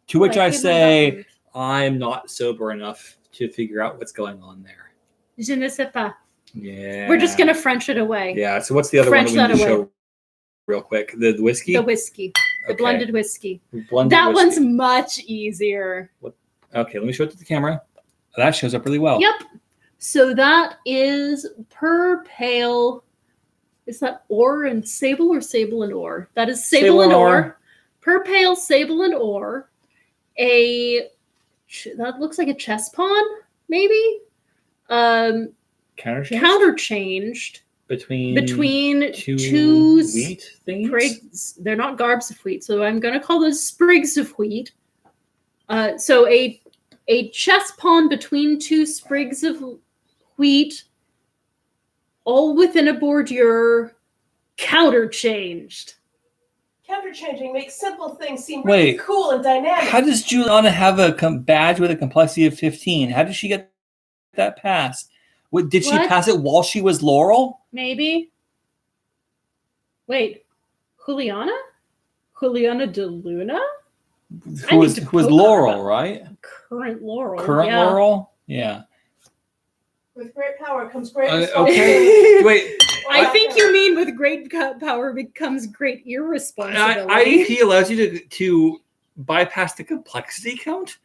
To which I say, I'm not sober enough to figure out what's going on there. Je ne sais pas. Yeah. We're just going to French it away. Yeah. So what's the other French one that we need to that show real quick? The whiskey? The whiskey. The Okay. blended whiskey. Blended whiskey. One's much easier. Okay, let me show it to the camera. That shows up really well. Yep. So that is per pail. Is that ore and sable or sable and ore? That is sable and ore. Per pail, sable and ore. That looks like a chess pawn, maybe. Counterchanged between two wheat things. sprigs. They're not garbs of wheat, so I'm going to call those sprigs of wheat. So a chess pawn between 2 sprigs of wheat, all within a bordure, counterchanged. Counterchanging makes simple things seem really cool and dynamic. How does Juliana have a badge with a complexity of 15? How did she get that pass? Did she pass it while she was Laurel? Maybe. Wait, Juliana? Juliana de Luna? Who was Laurel, right? Current Laurel. Laurel? Yeah. With great power comes great Okay. Wait. I think you mean with great power becomes great irresponsibility. IEP allows you to bypass the complexity count?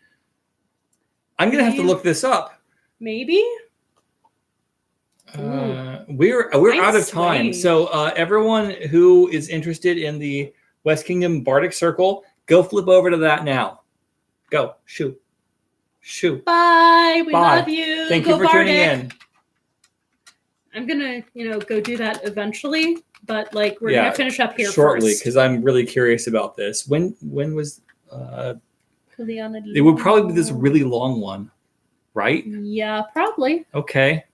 I'm going to have to look this up. Maybe. We're out of time. So everyone who is interested in the West Kingdom Bardic Circle, go flip over to that now. Go. Shoot. Bye. We love you. Thank you for tuning in. I'm gonna, go do that eventually, but we're gonna finish up here shortly first. because I'm really curious about this. When was Juliana? It would probably be this really long one, right? Yeah, probably. Okay.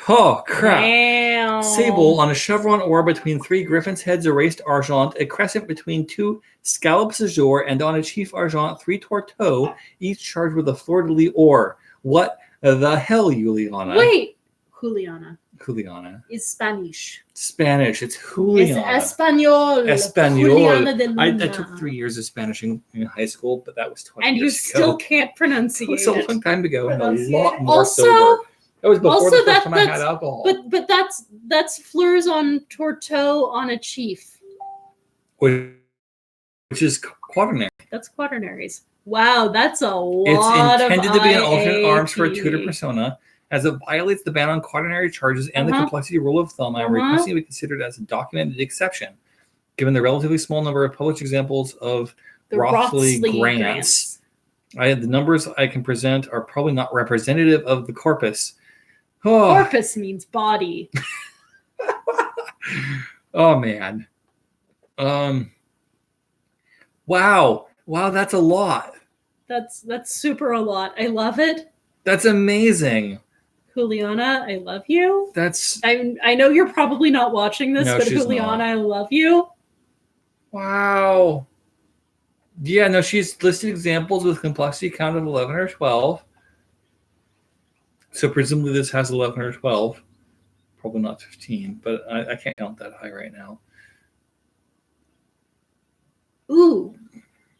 Oh crap! Wow. Sable on a chevron ore between 3 griffins' heads erased argent, a crescent between 2 scallops azure, and on a chief argent 3 tourteaux, each charged with a fleur-de-lis ore. What the hell, Juliana? Wait, Juliana is Spanish. Spanish. It's Juliana. It's Espanol. Juliana de Luna. I took 3 years of Spanish in high school, but that was 20 and years you still ago. can't pronounce it. It was a long time ago and a lot more Also, sober. That was before also the first time I had alcohol. But that's fleurs on tourteau on a chief. Which is quaternary. That's quaternaries. Wow, that's a lot. It's intended to be an alternate IAP. arms for a tutor persona, as it violates the ban on quaternary charges and the complexity rule of thumb. I'm requesting to be considered as a documented exception, given the relatively small number of published examples of The Rothsley Rothsley grants. The numbers I can present are probably not representative of the corpus. Oh. Corpus means body. Oh man. Wow, that's a lot. That's super a lot. I love it. That's amazing. Juliana, I love you. That's I know you're probably not watching this, No, but she's Juliana, not. I love you. wow. Yeah, no, she's listed examples with complexity count of 11 or 12. So presumably this has 11 or 12. Probably not 15, but I can't count that high right now. Ooh.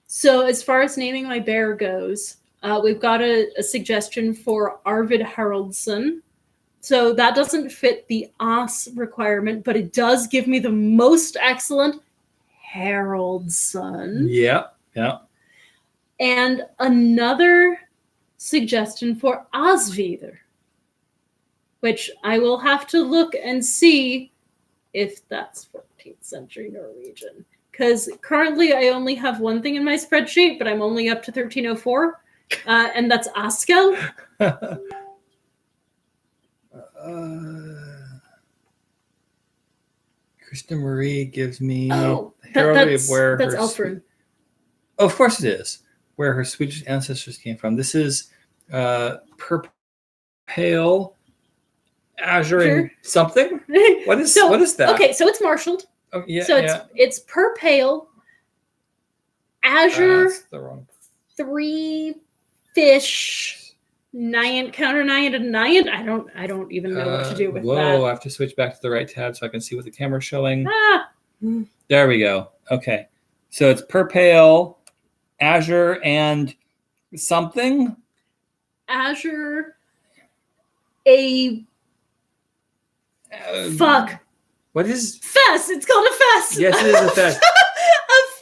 So as far as naming my bear goes, we've got a suggestion for Arvid Haraldsson. So that doesn't fit the Aas requirement, but it does give me the most excellent Haraldsson. Yeah. And another suggestion for Asvidr, which I will have to look and see if that's 14th century Norwegian. Because currently I only have one thing in my spreadsheet, but I'm only up to 1304, and that's Askel. Krista Marie gives me Heraldry of where that's her Elfrin. Of course it is. Where her Swedish ancestors came from. This is Pale Azure and something. What is that? Okay, so it's marshaled. Oh, yeah, so it's per pale Azure that's the wrong 3 fish Naiant counter Naiant and Naiant. I don't even know what to do with that. I have to switch back to the right tab so I can see what the camera's showing. Ah. There we go. Okay. So it's per pale, Azure, and something. Azure fuck. What is Fess? It's called a fess. Yes, it is a fess. A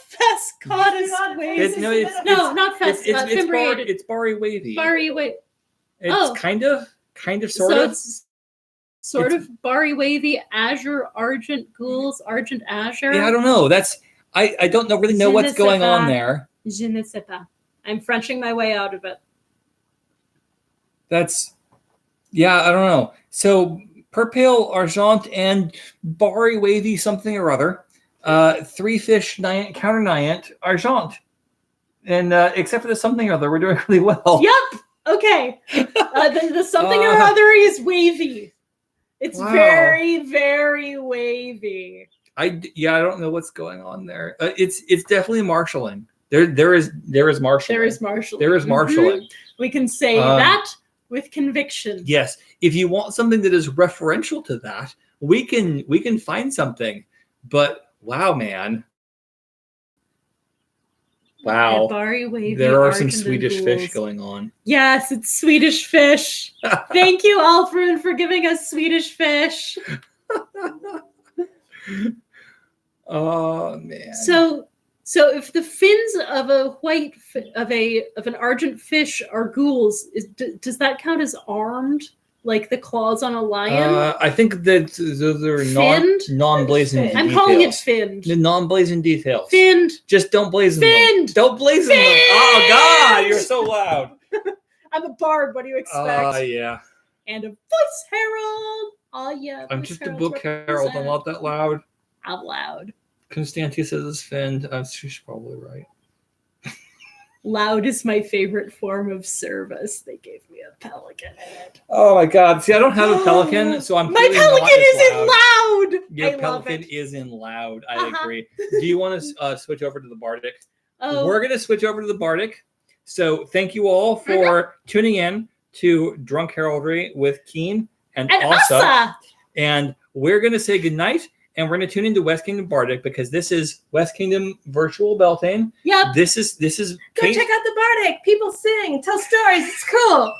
fess caught us. Not fess. Fimbriated. It's Bari Wavy. Bari Wavy. It's kind of, sort of. It's sort of Bari Wavy, Azure, Argent Ghouls, Argent Azure. Yeah, I don't know. I don't really know what's going on there. Je ne sais pas. I'm Frenching my way out of it. I don't know. So per pale Argent and Bari Wavy something or other. 3 fish Naiant, counter Naiant, Argent. And except for the something or other, we're doing really well. Yep. Okay. The something or other is wavy. It's very, very wavy. I don't know what's going on there. It's definitely marshalling. There is marshalling. There is marshalling. There is marshalling. Mm-hmm. We can say that with conviction. Yes. If you want something that is referential to that, we can find something. But wow, man. Wow. Wavy, there are some Swedish fish going on. Yes, it's Swedish fish. Thank you, Alfred, for giving us Swedish fish. Oh man. So if the fins of an argent fish are ghouls, does that count as armed, like the claws on a lion? I think that those are non-blazoned details. I'm calling it finned. The non-blazoned details. Finned. Just don't blazon finned. them. Don't blazon them. Oh God, you're so loud. I'm a bard. What do you expect? Yeah. And a voice herald. Oh yeah. I'm just a book herald. I'm not that loud. Out loud. Constantia says it's finned. She's probably right. Loud is my favorite form of service. They gave me a pelican in it. Oh my God. See, I don't have a pelican, so I'm my pelican is in loud. Your pelican is in loud. I agree. Do you want to switch over to the Bardic? Oh. We're going to switch over to the Bardic. So thank you all for tuning in to Drunk Heraldry with Kean and Aasa. And we're going to say goodnight. And we're going to tune into West Kingdom Bardic because this is West Kingdom Virtual Beltane. Yep. This is. Go check out the Bardic. People sing, tell stories. It's cool.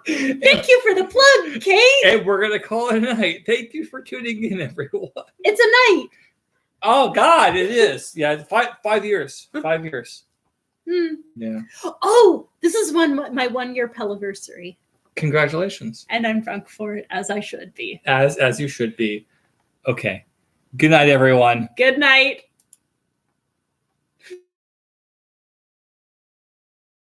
Thank you for the plug, Kate. And we're going to call it a night. Thank you for tuning in, everyone. It's a night. Oh God, it is. Yeah, 5 years. 5 years. Yeah. Oh, this is my 1 year peliversary. Congratulations. And I'm drunk for it, as I should be. As you should be. Okay. Good night, everyone. Good night.